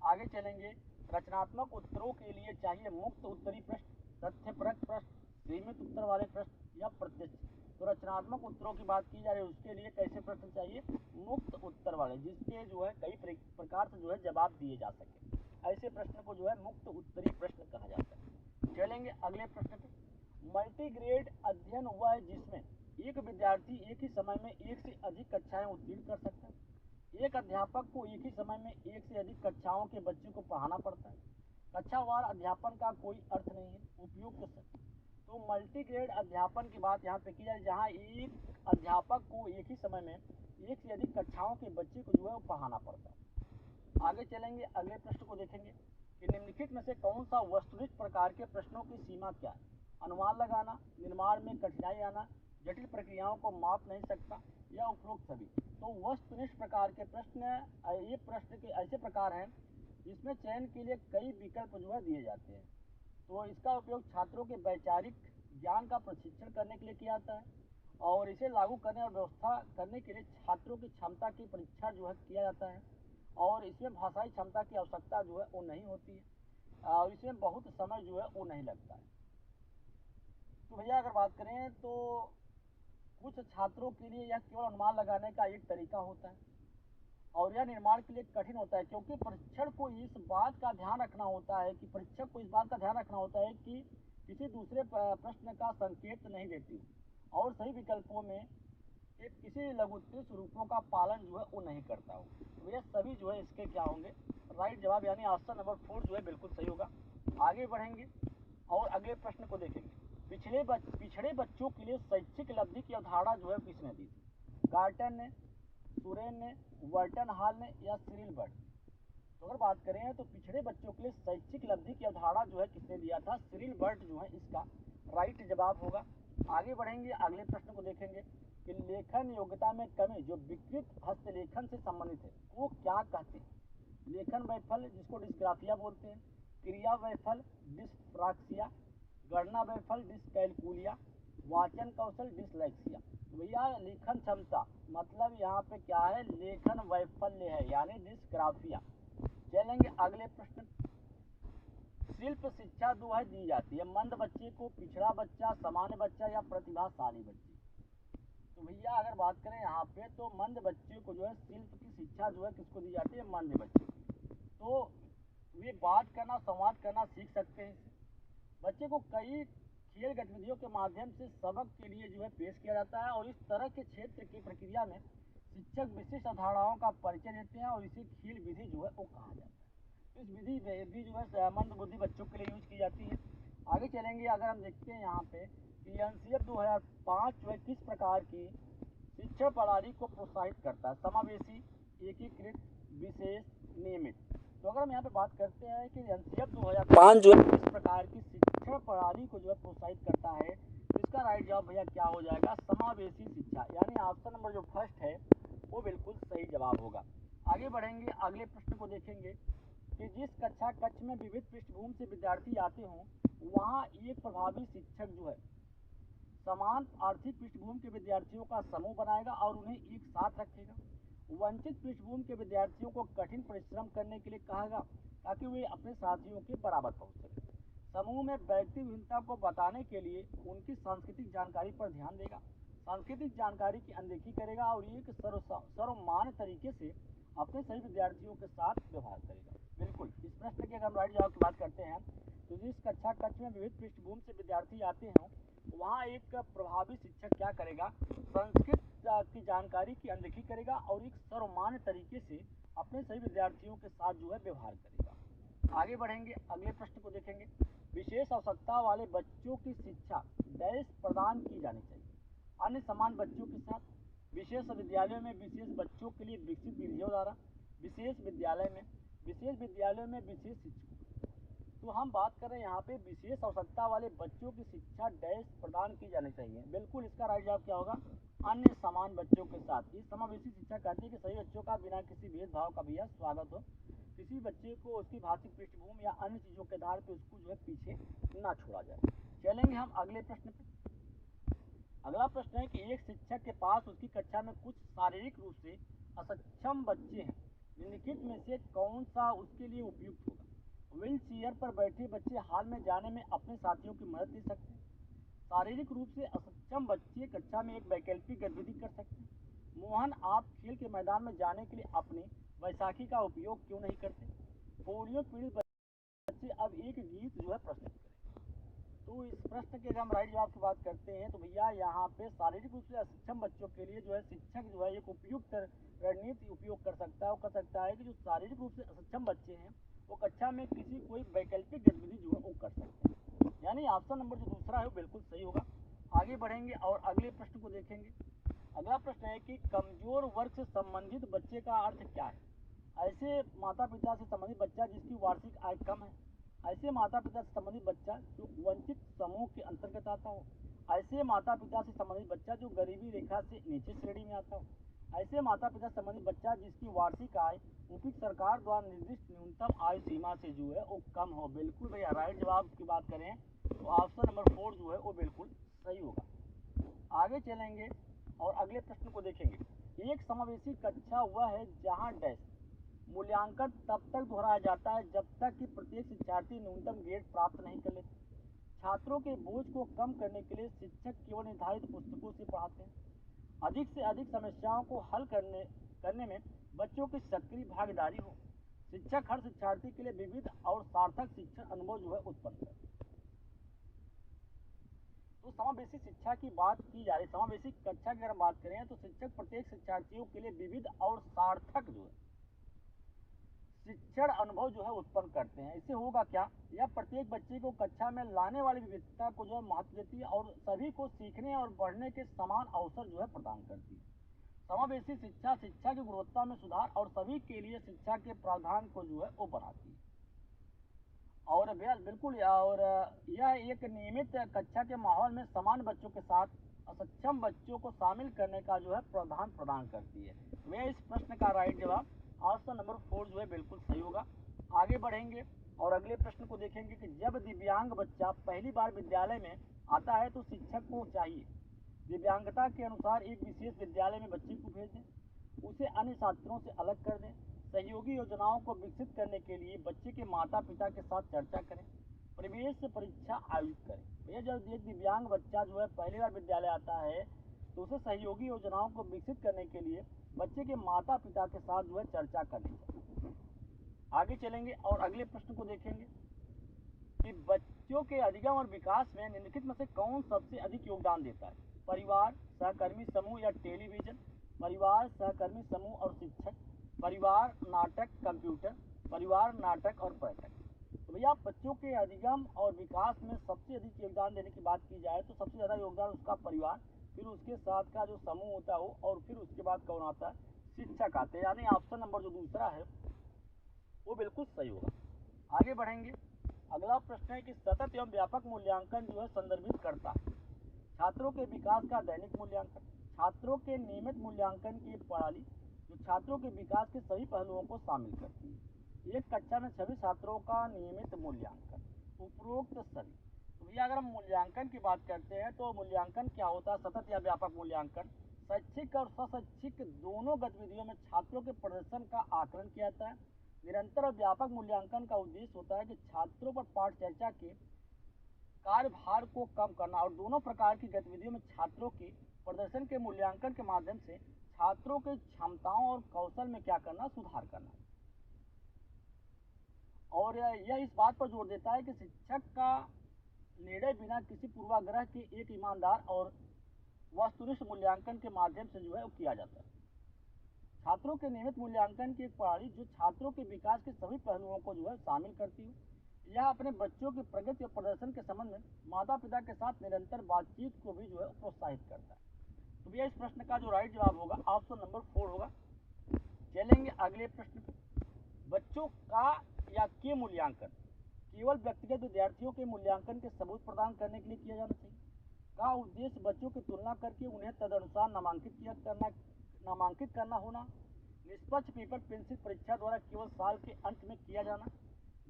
आगे चलेंगे, रचनात्मक उत्तरों के लिए चाहिए मुक्त उत्तरी प्रश्न, तथ्यपरक प्रश्न, सीमित उत्तर वाले प्रश्न या प्रत्यक्ष। तो रचनात्मक उत्तरों की बात की जा रही है, उसके लिए कैसे प्रश्न चाहिए, मुक्त उत्तर वाले, जिसके जो है कई प्रकार से जो है जवाब दिए जा सके, ऐसे प्रश्न को जो है मुक्त उत्तरी प्रश्न कहा जाता है। चलेंगे अगले प्रश्न पे, मल्टीग्रेड अध्ययन हुआ है जिसमें एक विद्यार्थी एक ही समय में एक से अधिक कक्षाएं उत्तीर्ण कर सकता है। एक अध्यापक को एक ही समय में एक से अधिक कक्षाओं के बच्चों को पढ़ाना पड़ता है। कक्षावार अध्यापन का कोई अर्थ नहीं है, उपयुक्त। तो मल्टीग्रेड अध्यापन की बात यहाँ पे की जाए जहाँ एक अध्यापक को एक ही समय में एक से अधिक कक्षाओं के बच्चे को जो है वो पढ़ाना पड़ता है। आगे चलेंगे अगले प्रश्न को देखेंगे कि निम्नलिखित में से कौन सा वस्तुनिष्ठ प्रकार के प्रश्नों की सीमा क्या है, अनुमान लगाना, निर्माण में कठिनाई आना, जटिल प्रक्रियाओं को माप नहीं सकता या उपरोक्त सभी। तो वस्तुनिष्ठ प्रकार के प्रश्न, ये प्रश्न के ऐसे प्रकार हैं जिसमें चयन के लिए कई विकल्प जो है दिए जाते हैं। तो इसका उपयोग छात्रों के वैचारिक ज्ञान का प्रशिक्षण करने के लिए किया जाता है, और इसे लागू करने और व्यवस्था करने के लिए छात्रों की क्षमता की परीक्षा जो है किया जाता है, और इसमें भाषाई क्षमता की आवश्यकता जो है वो नहीं होती है, और इसमें बहुत समय जो है वो नहीं लगता है। तो भैया अगर बात करें तो कुछ छात्रों के लिए यह केवल अनुमान लगाने का एक तरीका होता है, और यह निर्माण के लिए कठिन होता है, क्योंकि परीक्षण को इस बात का ध्यान रखना होता है कि परीक्षक को इस बात का ध्यान रखना होता है कि किसी दूसरे प्रश्न का संकेत नहीं देती और सही विकल्पों में एक किसी लघुत्तम स्वरूपों का पालन जो है वो नहीं करता हो। तो ये सभी जो है इसके क्या होंगे, राइट जवाब, यानी ऑप्शन नंबर 4 जो है बिल्कुल सही होगा। आगे बढ़ेंगे और अगले प्रश्न को देखेंगे, पिछड़े बच्चों के लिए शैक्षिक लब्धि की अवधारणा जो है किसने दी थी, गार्टन ने, सुरेन ने, वर्टन हॉल ने या सिरिल बर्ड। तो अगर बात करें तो पिछड़े बच्चों के लिए शैक्षिक लब्धि की अवधारणा जो है किसने दिया था, सिरिल बर्ट जो है इसका राइट जवाब होगा। आगे बढ़ेंगे, अगले प्रश्न को देखेंगे कि लेखन योग्यता में कमी जो विकृत हस्तलेखन से संबंधित है वो क्या कहते हैं। लेखन वैफल्य जिसको डिस्ग्राफिया बोलते हैं, क्रिया वैफल्य डिस्फ्राक्सिया, गणना वैफल्य डिस्कैलकुलिया, वाचन कौशल डिसलेक्सिया। भैया लेखन क्षमता मतलब यहाँ पे क्या है, लेखन वैफल्य है यानी डिस्ग्राफिया। चलेंगे अगले प्रश्न। शिल्प शिक्षा जो है दी जाती है मंद बच्चे को, पिछड़ा बच्चा, सामान्य बच्चा या प्रतिभाशाली बच्चे। तो भैया अगर बात करें यहाँ पे तो मंद बच्चे को जो है शिल्प की शिक्षा जो है किसको दी जाती है, मंद बच्चे को। तो वे बात करना, संवाद करना सीख सकते हैं। बच्चे को कई खेल गतिविधियों के माध्यम से सबक के लिए जो है पेश किया जाता है और इस तरह के क्षेत्र की प्रक्रिया में शिक्षक विशिष्ट अवधारणाओं का परिचय देते हैं और इसे खेल विधि जो है वो कहा जाता है। इस विधि भी जो है मंद बुद्धि बच्चों के लिए यूज की जाती है। आगे चलेंगे, अगर हम देखते हैं यहाँ पे कि एनसीएफ 2005 जो है किस प्रकार की शिक्षण प्रणाली को प्रोत्साहित करता है, समावेशी, एकीकृत, विशेष, नियमित। तो अगर हम यहाँ पे बात करते हैं कि एनसीएफ 2005 जो है किस प्रकार की शिक्षण प्रणाली को जो है प्रोत्साहित करता है, तो इसका राइट जवाब भैया क्या हो जाएगा, समावेशी शिक्षा, यानी ऑप्शन नंबर जो फर्स्ट है वो बिल्कुल सही जवाब होगा। आगे बढ़ेंगे, अगले प्रश्न को देखेंगे कि जिस कक्षा कक्ष में विविध पृष्ठभूमि से विद्यार्थी आते हों वहाँ एक प्रभावी शिक्षक जो है समान आर्थिक पृष्ठभूमि के विद्यार्थियों का समूह बनाएगा और उन्हें एक साथ रखेगा। वंचित पृष्ठभूमि के विद्यार्थियों को कठिन परिश्रम करने के लिए कहेगा ताकि वे अपने साथियों के बराबर पहुंच सकें। समूह में व्यक्ति भिन्नता को बताने के लिए उनकी सांस्कृतिक जानकारी पर ध्यान देगा, सांस्कृतिक जानकारी की अनदेखी करेगा और एक सर्वमान्य तरीके से अपने सभी विद्यार्थियों के साथ व्यवहार करेगा। बिल्कुल, इस प्रश्न के अगर हम राइट जवाब की बात करते हैं तो जिस कक्षा कक्ष में विविध पृष्ठभूमि से विद्यार्थी आते हैं वहाँ एक प्रभावी शिक्षक क्या करेगा, संस्कृत की जानकारी की अनदेखी करेगा और एक सर्वमान्य तरीके से अपने सभी विद्यार्थियों के साथ जो है व्यवहार करेगा। आगे बढ़ेंगे, अगले प्रश्न को देखेंगे। विशेष आवश्यकता वाले बच्चों की शिक्षा डैश प्रदान की जानी चाहिए अन्य समान बच्चों के साथ, विशेष विद्यालयों में विशेष बच्चों के लिए विकसित विधियों द्वारा, विशेष विद्यालयों में विशेष शिक्षकों। तो हम बात कर रहे हैं यहाँ पे विशेष आवश्यकता वाले बच्चों की शिक्षा डैश प्रदान की जानी चाहिए। बिल्कुल, इसका राइट जवाब क्या होगा, अन्य समान बच्चों के साथ। इस समावेशी शिक्षा कहती है कि सभी बच्चों का बिना किसी भेदभाव का भी स्वागत हो, किसी बच्चे को उसकी भाषिक पृष्ठभूमि या अन्य चीजों के आधार पर उसको जो है पीछे ना छोड़ा जाए। चलेंगे हम अगले प्रश्न पे। अगला प्रश्न है कि एक शिक्षक के पास उसकी कक्षा में कुछ शारीरिक रूप से असक्षम बच्चे हैं, निम्नलिखित में से कौन सा उसके लिए उपयुक्त होगा। व्हील चेयर पर बैठे बच्चे हाल में जाने में अपने साथियों की मदद ले सकते हैं। शारीरिक रूप से असक्षम बच्चे कक्षा में एक वैकल्पिक गतिविधि कर सकते हैं। मोहन, आप खेल के मैदान में जाने के लिए अपनी बैसाखी का उपयोग क्यों नहीं करते। पोलियो पीड़ित बच्चे अब एक गीत जो है प्रस्तुत करें। तो इस प्रश्न के अगर हम राइट जवाब की बात करते हैं तो भैया यहाँ पे शारीरिक रूप से अक्षम बच्चों के लिए जो है शिक्षक जो है एक उपयुक्त रणनीति उपयोग कर सकता है। वो कर सकता है कि जो शारीरिक रूप से अक्षम बच्चे हैं वो कक्षा में किसी कोई वैकल्पिक गतिविधि जो है वो कर सकते हैं, यानी ऑप्शन नंबर जो दूसरा है वो बिल्कुल सही होगा। आगे बढ़ेंगे और अगले प्रश्न को देखेंगे। अगला प्रश्न है कि कमजोर वर्ग से संबंधित बच्चे का अर्थ क्या है। ऐसे माता पिता से संबंधित बच्चा जिसकी वार्षिक आय कम है, ऐसे माता पिता से संबंधित बच्चा जो वंचित समूह के अंतर्गत आता हो, ऐसे माता पिता से संबंधित बच्चा जो गरीबी रेखा से नीचे श्रेणी में आता हो, ऐसे माता पिता से संबंधित बच्चा जिसकी वार्षिक आय उपयुक्त सरकार द्वारा निर्दिष्ट न्यूनतम आयु सीमा से जो है वो कम हो। बिल्कुल भैया, राइट जवाब की बात करें तो ऑप्शन नंबर 4 जो है वो बिल्कुल सही होगा। आगे चलेंगे और अगले प्रश्न को देखेंगे। एक समावेशी कक्षा वह है जहाँ डैश मूल्यांकन तब तक दोहराया जाता है जब तक कि प्रत्येक शिक्षार्थी न्यूनतम ग्रेड प्राप्त नहीं कर लेते। छात्रों के बोझ को कम करने के लिए शिक्षक केवल निर्धारित पुस्तकों से पढ़ाते हैं। अधिक से अधिक समस्याओं को हल करने में बच्चों की सक्रिय भागीदारी हो। शिक्षक हर शिक्षार्थी के लिए विविध और सार्थक शिक्षण अनुभव जो है उत्पन्न करे। तो समावेशी शिक्षा की बात की जा रही, समावेशी कक्षा की अगर बात करें तो शिक्षक प्रत्येक शिक्षार्थियों के लिए विविध और सार्थक जो है शिक्षण अनुभव जो है उत्पन्न करते हैं। इससे होगा क्या, यह प्रत्येक बच्चे को कक्षा में लाने वाली विविधता को जो है महत्व देती है और सभी को सीखने और बढ़ने के समान अवसर जो है प्रदान करती है। समावेशी शिक्षा शिक्षा की गुणवत्ता में सुधार और सभी के लिए शिक्षा के प्रावधान को जो है वो बनाती है। और बिल्कुल, और यह एक नियमित कक्षा के माहौल में समान बच्चों के साथ असक्षम बच्चों को शामिल करने का जो है प्रावधान प्रदान करती है। वह इस प्रश्न का राइट जवाब ऑप्शन नंबर 4 जो है बिल्कुल सही होगा। आगे बढ़ेंगे और अगले प्रश्न को देखेंगे कि जब दिव्यांग बच्चा पहली बार विद्यालय में आता है तो शिक्षक को चाहिए दिव्यांगता के अनुसार एक विशेष विद्यालय में बच्चे को भेज दें, उसे अन्य छात्रों से अलग कर दें, सहयोगी योजनाओं को विकसित करने के लिए बच्चे के माता पिता के साथ चर्चा करें, प्रवेश परीक्षा आयोजित करें। भैया जब एक दिव्यांग बच्चा जो है पहली बार विद्यालय आता है तो उसे सहयोगी योजनाओं को विकसित करने के लिए बच्चे के माता पिता के साथ जो है चर्चा करनी चाहिए। आगे चलेंगे और अगले प्रश्न को देखेंगे कि बच्चों के अधिगम और विकास में निम्नलिखित में से कौन सबसे अधिक योगदान देता है? परिवार, सहकर्मी समूह या टेलीविजन, परिवार, सहकर्मी समूह और शिक्षक, परिवार, नाटक, कंप्यूटर, परिवार, नाटक और पर्यटक। तो भैया बच्चों के अधिगम और विकास में सबसे अधिक योगदान देने की बात की जाए तो सबसे ज़्यादा योगदान उसका परिवार, फिर उसके साथ का जो समूह होता है और फिर उसके बाद कौन आता है? शिक्षक आते हैं। यानी ऑप्शन नंबर जो दूसरा है वो बिल्कुल सही होगा। आगे बढ़ेंगे। अगला प्रश्न है कि सतत एवं व्यापक मूल्यांकन जो है संदर्भित करता है छात्रों के विकास का दैनिक मूल्यांकन, छात्रों के नियमित मूल्यांकन की एक प्रणाली जो छात्रों के विकास के सभी पहलुओं को शामिल करती है। एक कक्षा में सभी छात्रों का नियमित मूल्यांकन, उपरोक्त सभी। तो भैया अगर हम मूल्यांकन की बात करते हैं तो मूल्यांकन क्या होता है? सतत या व्यापक मूल्यांकन शैक्षिक और स्वशैक्षिक दोनों गतिविधियों में छात्रों के प्रदर्शन का आकलन किया जाता है। निरंतर और व्यापक मूल्यांकन का उद्देश्य होता है कि छात्रों पर पाठ चर्चा के कार्यभार को कम करना और दोनों प्रकार की गतिविधियों में छात्रों के प्रदर्शन के मूल्यांकन के माध्यम से छात्रों के क्षमताओं और कौशल में क्या करना? सुधार करना। और यह इस बात पर जोर देता है कि शिक्षक का निर्णय बिना किसी पूर्वाग्रह के एक ईमानदार और वस्तुनिष्ठ मूल्यांकन के माध्यम से जो है वो किया जाता है। छात्रों के नियमित मूल्यांकन की एक प्रणाली जो छात्रों के विकास के सभी पहलुओं को जो है शामिल करती है। यह अपने बच्चों की प्रगति और प्रदर्शन के संबंध में माता पिता के साथ निरंतर बातचीत को भी जो है प्रोत्साहित करता है। तो भैया इस प्रश्न का जो राइट जवाब होगा ऑप्शन नंबर 4 होगा। चलेंगे अगले प्रश्न पर। बच्चों का या के मूल्यांकन केवल व्यक्तिगत विद्यार्थियों के मूल्यांकन के सबूत प्रदान करने के लिए किया जाना चाहिए का उद्देश्य बच्चों की तुलना करके उन्हें तदनुसार नामांकित करना होना, निष्पक्ष पेपर पेंसिल परीक्षा द्वारा केवल साल के अंत में किया जाना,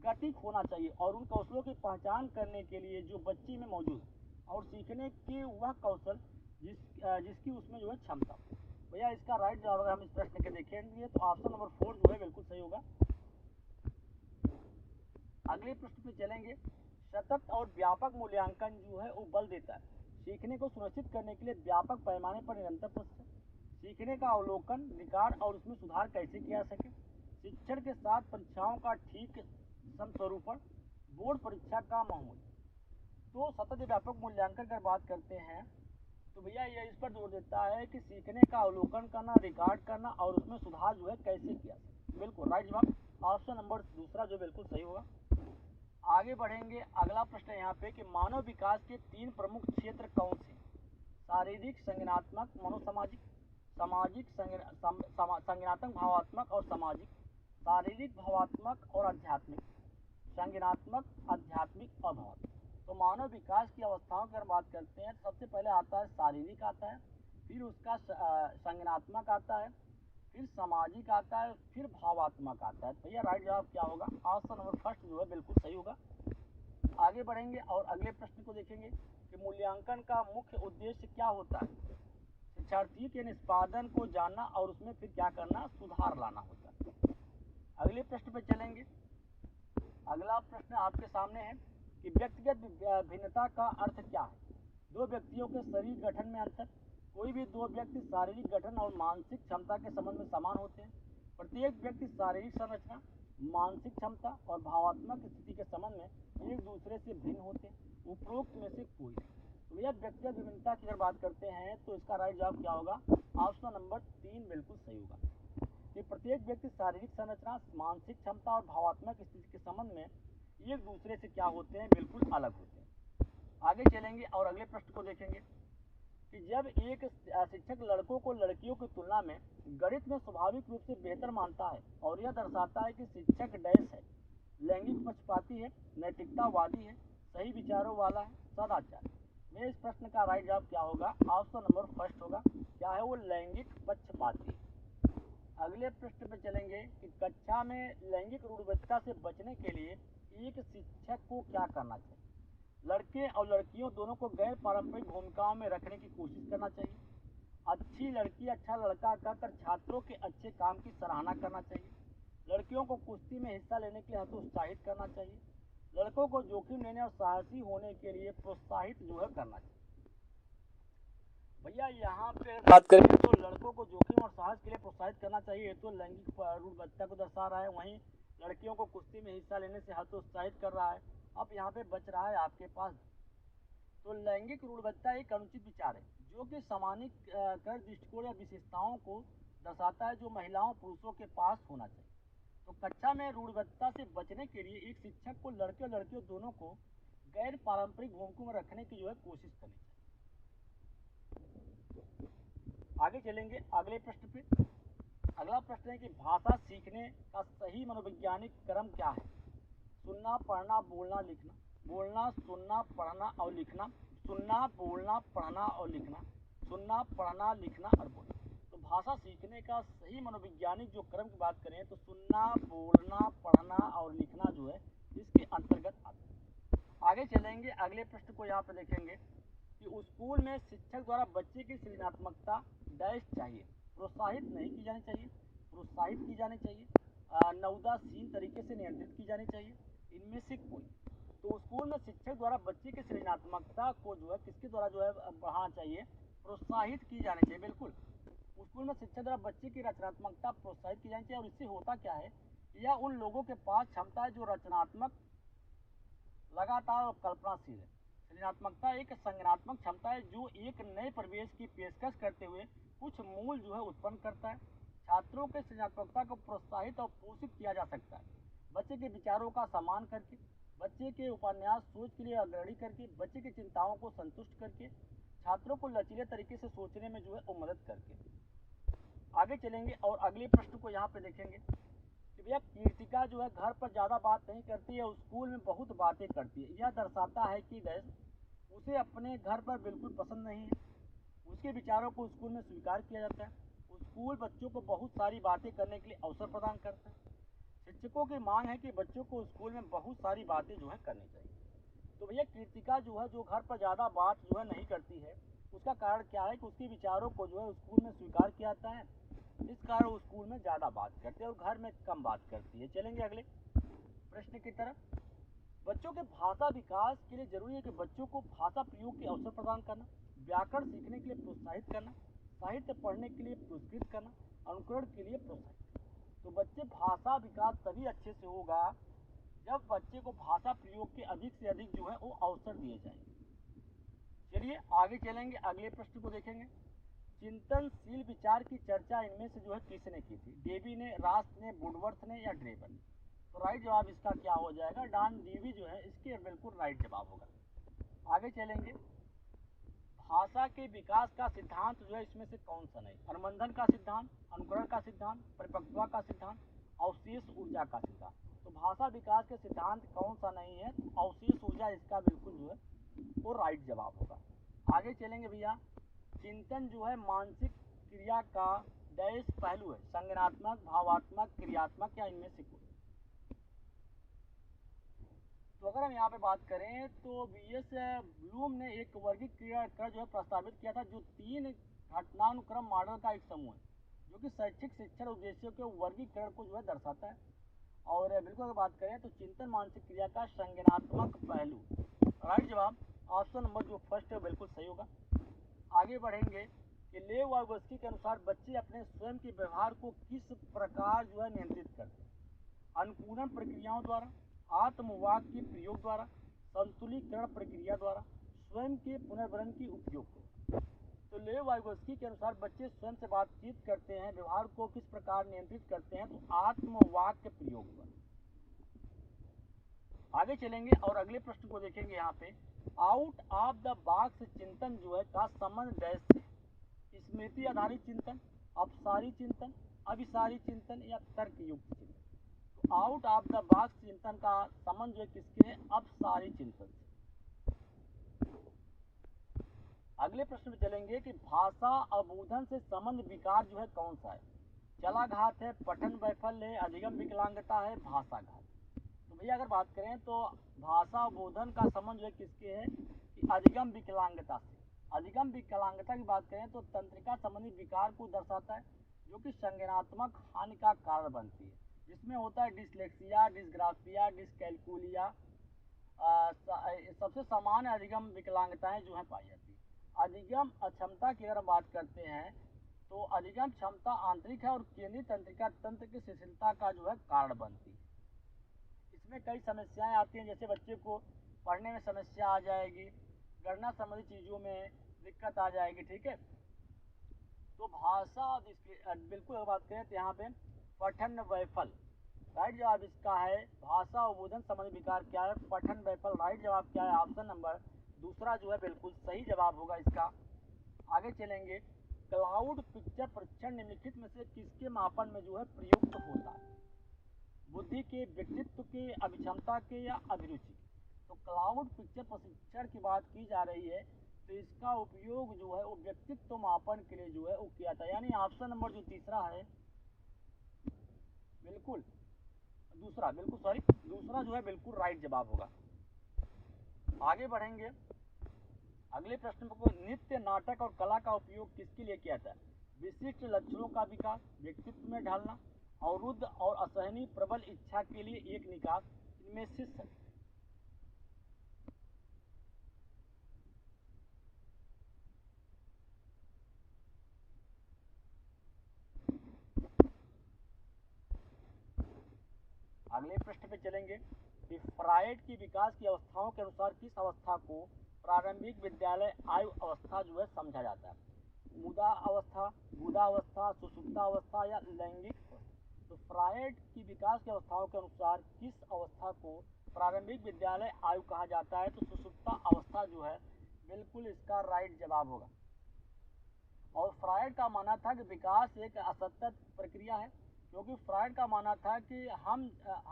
गतिक होना चाहिए और उन कौशलों की पहचान करने के लिए जो बच्चे में मौजूद और सीखने के वह कौशल जिसकी उसमें जो है क्षमता। भैया इसका राइट जवाब अगर हम इस प्रश्न के देखेंगे तो ऑप्शन नंबर 4 जो है बिल्कुल सही होगा। अगले प्रश्न पे चलेंगे। सतत और व्यापक मूल्यांकन जो है वो बल देता है सीखने को सुनिश्चित करने के लिए व्यापक पैमाने पर निरंतर प्रशिक्षण, सीखने का अवलोकन, रिकॉर्ड और उसमें सुधार कैसे किया जा सके, शिक्षण के साथ परीक्षाओं का ठीक समस्वरूपण, बोर्ड परीक्षा का माहौल। तो सतत व्यापक मूल्यांकन की बात करते हैं तो भैया ये इस पर जोर देता है कि सीखने का अवलोकन करना, रिकॉर्ड करना और उसमें सुधार जो है कैसे किया जाए। बिल्कुल राइट जवाब ऑप्शन नंबर दूसरा जो बिल्कुल सही होगा। आगे बढ़ेंगे। अगला प्रश्न है यहाँ पे कि मानव विकास के 3 प्रमुख क्षेत्र कौन से? शारीरिक, संज्ञानात्मक, मनोसामाजिक, सामाजिक, संज्ञानात्मक, भावात्मक और सामाजिक, शारीरिक, भावात्मक और आध्यात्मिक, संज्ञानात्मक, आध्यात्मिक और भावात्मक। तो मानव विकास की अवस्थाओं की अगर बात करते हैं तो सबसे पहले आता है शारीरिक आता है, फिर उसका संज्ञानात्मक आता है, फिर सामाजिक आता है, फिर भावात्मक आता है। भैया राइट जवाब क्या होगा? ऑप्शन नंबर फर्स्ट जो है बिल्कुल सही होगा। आगे बढ़ेंगे और अगले प्रश्न को देखेंगे कि मूल्यांकन का मुख्य उद्देश्य क्या होता है? शिक्षार्थी के निष्पादन को जानना और उसमें फिर क्या करना? सुधार लाना होता है। अगले प्रश्न पे चलेंगे। अगला प्रश्न आपके सामने है कि व्यक्तिगत भिन्नता का अर्थ क्या है? दो व्यक्तियों के शरीर गठन में अंतर। कोई भी दो व्यक्ति शारीरिक गठन और मानसिक क्षमता के संबंध में समान होते हैं। प्रत्येक व्यक्ति शारीरिक संरचना, मानसिक क्षमता और भावात्मक स्थिति के संबंध में एक दूसरे से भिन्न होते हैं। उपरोक्त में से कोई नहीं। तो भैया व्यक्तिगत विभिन्नता की अगर बात करते हैं तो इसका राइट जवाब क्या होगा? ऑप्शन नंबर 3 बिल्कुल सही होगा कि प्रत्येक व्यक्ति शारीरिक संरचना, मानसिक क्षमता और भावात्मक स्थिति के संबंध में एक दूसरे से क्या होते हैं? बिल्कुल अलग होते हैं। आगे चलेंगे और अगले प्रश्न को देखेंगे कि जब एक शिक्षक लड़कों को लड़कियों की तुलना में गणित में स्वाभाविक रूप से बेहतर मानता है और यह दर्शाता है कि शिक्षक डैश है, लैंगिक पक्षपाती है, नैतिकतावादी है, सही विचारों वाला है, सदाचार। मेरे इस प्रश्न का राइट जवाब क्या होगा? ऑप्शन नंबर फर्स्ट होगा। क्या है वो? लैंगिक पक्षपाती। अगले प्रश्न पे चलेंगे कि कक्षा में लैंगिक रूढ़िवादिता से बचने के लिए एक शिक्षक को क्या करना चाहिए? लड़के और लड़कियों दोनों को गैर पारंपरिक भूमिकाओं में रखने की कोशिश करना चाहिए। अच्छी लड़की अच्छा लड़का कहकर छात्रों के अच्छे काम की सराहना करना चाहिए। लड़कियों को कुश्ती में हिस्सा लेने के लिए हतोत्साहित करना चाहिए। लड़कों को जोखिम लेने और साहसी होने के लिए प्रोत्साहित करना चाहिए। भैया यहाँ पे बात करें तो लड़कों को जोखिम और साहस के लिए प्रोत्साहित करना चाहिए, ये तो लैंगिक रूढ़िवादिता को दर्शा रहा है। वहीं लड़कियों को कुश्ती में हिस्सा लेने से हतोत्साहित कर रहा है। अब यहाँ पे बच रहा है आपके पास, तो लैंगिक रूढ़िवादिता एक अनुचित विचार है जो कि समानीकरण दृष्टिकोण या विशेषताओं को दर्शाता है जो महिलाओं पुरुषों के पास होना चाहिए। तो कक्षा में रूढ़िवादिता से बचने के लिए एक शिक्षक को लड़के और लड़कियों दोनों को गैर पारंपरिक भूमिकाओं में रखने की कोशिश करनी चाहिए। आगे चलेंगे अगले प्रश्न पे। अगला प्रश्न है कि भाषा सीखने का सही मनोवैज्ञानिक क्रम क्या है? सुनना, पढ़ना, बोलना, लिखना। बोलना, सुनना, पढ़ना और लिखना। सुनना, बोलना, पढ़ना और लिखना। सुनना, पढ़ना, लिखना और बोलना। तो भाषा सीखने का सही मनोवैज्ञानिक जो क्रम की बात करें तो सुनना, बोलना, पढ़ना और लिखना इसके अंतर्गत आता है। आगे चलेंगे अगले प्रश्न को। यहाँ पे देखेंगे कि स्कूल में शिक्षक द्वारा बच्चे की सृजनात्मकता डैश चाहिए, प्रोत्साहित नहीं की जानी चाहिए, प्रोत्साहित की जानी चाहिए, नवदासीन तरीके से नियंत्रित की जानी चाहिए, इनमें से कोई। तो स्कूल में शिक्षक द्वारा बच्चे की सृजनात्मकता को किसके द्वारा बढ़ाना चाहिए? प्रोत्साहित की जानी चाहिए। बिल्कुल, स्कूल में शिक्षक द्वारा बच्चे की रचनात्मकता प्रोत्साहित की जानी चाहिए। और इससे होता क्या है? यह उन लोगों के पास क्षमता है जो रचनात्मक, लगातार और कल्पनाशील है। सृजनात्मकता एक संज्ञानात्मक क्षमता है जो एक नए परिवेश की पेशकश करते हुए कुछ मूल उत्पन्न करता है। छात्रों के सृजनात्मकता को प्रोत्साहित और पोषित किया जा सकता है बच्चे के विचारों का सम्मान करके, बच्चे के उपन्यास सोच के लिए अग्रणी करके, बच्चे की चिंताओं को संतुष्ट करके, छात्रों को लचीले तरीके से सोचने में वो मदद करके। आगे चलेंगे और अगले प्रश्न को यहाँ पे देखेंगे कि भैया कीर्तिका घर पर ज़्यादा बात नहीं करती है, स्कूल में बहुत बातें करती है। यह दर्शाता है कि उसे अपने घर पर बिल्कुल पसंद नहीं है। उसके विचारों को स्कूल में स्वीकार किया जाता है। स्कूल बच्चों को बहुत सारी बातें करने के लिए अवसर प्रदान करता है। शिक्षकों की मांग है कि बच्चों को स्कूल में बहुत सारी बातें करनी चाहिए। तो भैया कीर्तिका जो घर पर ज़्यादा बात नहीं करती है, उसका कारण क्या है कि उसके विचारों को स्कूल में स्वीकार किया जाता है। इस कारण वो स्कूल में ज़्यादा बात करते हैं और घर में कम बात करती है। चलेंगे अगले प्रश्न की तरफ। बच्चों के भाषा विकास के लिए जरूरी है कि बच्चों को भाषा प्रयोग के अवसर प्रदान करना, व्याकरण सीखने के लिए प्रोत्साहित करना, साहित्य पढ़ने के लिए पुरस्कृत करना, अनुकरण के लिए प्रोत्साहित। तो बच्चे भाषा विकास तभी अच्छे से होगा जब बच्चे को भाषा प्रयोग के अधिक से अधिक वो अवसर दिए जाएंगे। चलिए आगे चलेंगे, अगले प्रश्न को देखेंगे। चिंतनशील विचार की चर्चा इनमें से किसने की थी? डेवी ने, रास्ट ने, वुडवर्थ ने या ड्रेबर ने? तो राइट जवाब इसका क्या हो जाएगा? डॉन डेवी इसके बिल्कुल राइट जवाब होगा। आगे चलेंगे। भाषा के विकास का सिद्धांत इसमें से कौन सा नहीं? अनुबंधन का सिद्धांत, अनुकरण का सिद्धांत, परिपक्वता का सिद्धांत, अवशेष ऊर्जा का सिद्धांत। तो भाषा विकास के सिद्धांत कौन सा नहीं है? अवशेष ऊर्जा इसका बिल्कुल वो राइट जवाब होगा। आगे चलेंगे भैया। चिंतन मानसिक क्रिया का डैश पहलू है, संज्ञानात्मक, भावात्मक, क्रियात्मक या इनमें से कोई? तो अगर हम यहाँ पे बात करें तो बीएस ब्लूम ने एक वर्गीकरण प्रस्तावित किया था जो 3 घटनानुक्रम मॉडल का एक समूह है जो कि शैक्षिक शिक्षण उद्देश्यों के वर्गीकरण को दर्शाता है। और बिल्कुल अगर बात करें तो चिंतन मानसिक क्रिया का संज्ञानात्मक पहलू, राइट जवाब ऑप्शन नंबर फर्स्ट है, बिल्कुल सही होगा। आगे बढ़ेंगे कि लेव वाइगोत्स्की के अनुसार बच्चे अपने स्वयं के व्यवहार को किस प्रकार नियंत्रित करते हैं? अनुकूलन प्रक्रियाओं द्वारा, आत्मवाक के प्रयोग द्वारा, संतुलीकरण प्रक्रिया द्वारा, स्वयं के पुनर्वर्ण के उपयोग। तो लेव वाइगोत्स्की के अनुसार बच्चे स्वयं से बातचीत करते हैं, व्यवहार को किस प्रकार नियंत्रित करते हैं? तो आत्मवाक के प्रयोग द्वारा। आगे चलेंगे और अगले प्रश्न को देखेंगे यहाँ पे आउट ऑफ द बॉक्स चिंतन जो है का संबंध डैश से, स्मृति आधारित चिंतन, अपसारी चिंतन, अभिसारी चिंतन या तर्क युक्त चिंतन। तो आउट ऑफ द बॉक्स चिंतन का संबंध जो है किसके है, अपसारी चिंतन से। अगले प्रश्न में चलेंगे कि भाषा अबोधन से संबंध विकार जो है कौन सा है। चलाघात है, पठन वैफल्य है, अधिगम विकलांगता है, भाषाघात। तो भैया अगर बात करें तो भाषा बोधन का संबंध जो है किसके है कि अधिगम विकलांगता से। अधिगम विकलांगता की बात करें तो तंत्रिका संबंधी विकार को दर्शाता है जो कि संज्ञानात्मक हानि का कारण बनती है, जिसमें होता है डिसलेक्सिया, डिसग्राफिया, डिसकैलकुलिया। सबसे सामान्य अधिगम विकलांगताएं जो है पाई जाती है। अधिगम अक्षमता की अगर बात करते हैं तो अधिगम क्षमता आंतरिक है और केंद्रीय तंत्रिका तंत्र की शिथिलता का जो है कारण बनती है। इसमें कई समस्याएं आती हैं, जैसे बच्चे को पढ़ने में समस्या आ जाएगी, गणना संबंधी चीज़ों में दिक्कत आ जाएगी, ठीक है। तो भाषा बिल्कुल अगर बात करें तो यहाँ पे पठन वैफल राइट जवाब इसका है। भाषा अवबोधन संबंधी विकार क्या है, पठन वैफल। राइट जवाब क्या है, ऑप्शन नंबर दूसरा जो है बिल्कुल सही जवाब होगा इसका। आगे चलेंगे, क्लाउड पिक्चर परीक्षण निम्नलिखित में से किसके मापन में जो है प्रयुक्त होता है। बुद्धि के, व्यक्तित्व के, अभिक्षमता के या अभिरुचि। तो क्लाउड पिक्चर प्रशिक्षण की बात की जा रही है तो इसका उपयोग जो है वो व्यक्तित्व मापन के लिए जो है वो किया था, यानी ऑप्शन नंबर जो तीसरा है बिल्कुल दूसरा, बिल्कुल सॉरी दूसरा जो है बिल्कुल राइट जवाब होगा। आगे बढ़ेंगे अगले प्रश्न को, नृत्य, नाटक और कला का उपयोग किसके लिए किया था। विशिष्ट लक्षणों का विकास, व्यक्तित्व में ढालना, अवरुद्ध और असहनीय प्रबल इच्छा के लिए एक निकास, इनमें से अगले प्रश्न पे चलेंगे कि फ्रायड की विकास की अवस्थाओं के अनुसार किस अवस्था को प्रारंभिक विद्यालय आयु अवस्था जो है समझा जाता है। मुदा अवस्था, बुधा अवस्था, सुषुप्ता अवस्था या लैंगिक अवस्था। तो फ्रायड की विकास की अवस्थाओं के अनुसार किस अवस्था को प्रारंभिक विद्यालय आयु कहा जाता है, तो सुषुप्ता अवस्था जो है बिल्कुल इसका राइट जवाब होगा। और फ्रायड का मानना था कि विकास एक असतत प्रक्रिया है, क्योंकि फ्रायड का मानना था कि हम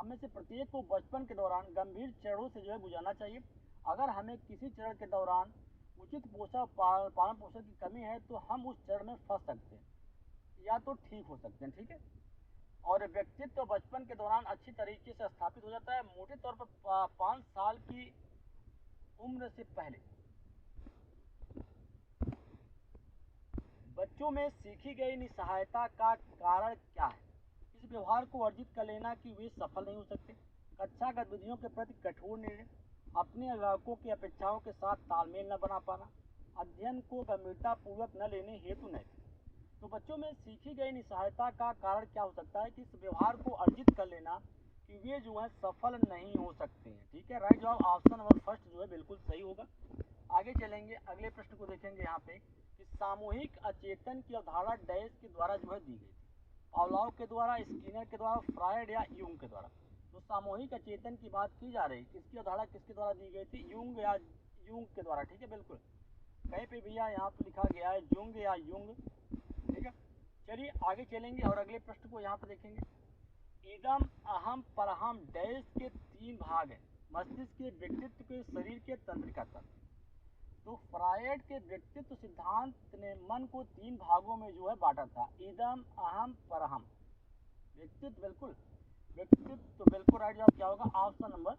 में से प्रत्येक को बचपन के दौरान गंभीर चरणों से जो है गुजरना चाहिए। अगर हमें किसी चरण के दौरान उचित पोषण पालन पोषण की कमी है तो हम उस चरण में फंस सकते हैं या तो ठीक हो सकते हैं, ठीक है। और व्यक्तित्व तो बचपन के दौरान अच्छी तरीके से स्थापित हो जाता है, मोटे तौर पर 5 साल की उम्र से पहले। बच्चों में सीखी गई निस्सहायता का कारण क्या है। इस व्यवहार को अर्जित कर लेना कि वे सफल नहीं हो सकते, कक्षा गतिविधियों के प्रति कठोर निर्णय, अपने अभिभावकों की अपेक्षाओं के साथ तालमेल न बना पाना, अध्ययन को गंभीरता पूर्वक न लेने हेतु नैतिक। तो बच्चों में सीखी गई निस्सहायता का कारण क्या हो सकता है कि इस व्यवहार को अर्जित कर लेना कि वे जो है सफल नहीं हो सकते हैं, ठीक है। राइट जवाब ऑप्शन नंबर फर्स्ट जो है बिल्कुल सही होगा। आगे चलेंगे अगले प्रश्न को देखेंगे यहाँ पे कि सामूहिक अचेतन की अवधारणा डैश के द्वारा जो है दी गई थी। पावलोव के द्वारा, स्किनर के द्वारा, फ्रायड या यूंग के द्वारा। तो सामूहिक अचेतन की बात की जा रही, किसकी अवधारणा किसके द्वारा दी गई थी, यूंग या यूंग के द्वारा, ठीक है। बिल्कुल कहीं पे भैया यहाँ पे लिखा गया है जुंग या यूंग, ठीक है। चलिए आगे चलेंगे और अगले प्रश्न को यहाँ पे देखेंगे। इदम, अहम, परहम डैश के 3 भाग हैं, मस्तिष्क के, व्यक्तित्व के, शरीर के, तंत्रिका तंत्र। तो फ्रायड के व्यक्तित्व सिद्धांत ने मन को 3 भागों में जो है बांटा था, इदम, अहम, परहम। व्यक्तित्व बिल्कुल, व्यक्तित्व तो बिल्कुल राइट जवाब क्या होगा, ऑप्शन नंबर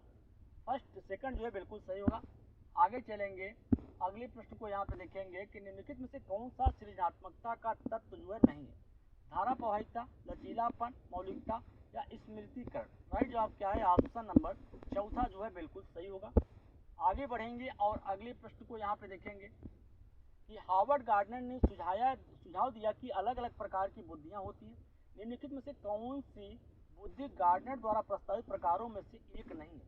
फर्स्ट सेकंड जो है बिल्कुल सही होगा। आगे चलेंगे अगले प्रश्न को यहाँ पे देखेंगे कि निम्नलिखित में से कौन सा सृजनात्मकता का तत्व जो है नहीं है। धारा प्रवाहिता, लचीलापन, मौलिकता या स्मृतिकरण। राइट जवाब क्या है, ऑप्शन नंबर चौथा जो है बिल्कुल सही होगा। आगे बढ़ेंगे और अगले प्रश्न को यहाँ पे देखेंगे कि हार्वर्ड गार्डनर ने सुझाव दिया कि अलग अलग प्रकार की बुद्धियाँ होती हैं। निम्नलिखित में से कौन सी बुद्धि गार्डनर द्वारा प्रस्तावित प्रकारों में से एक नहीं है।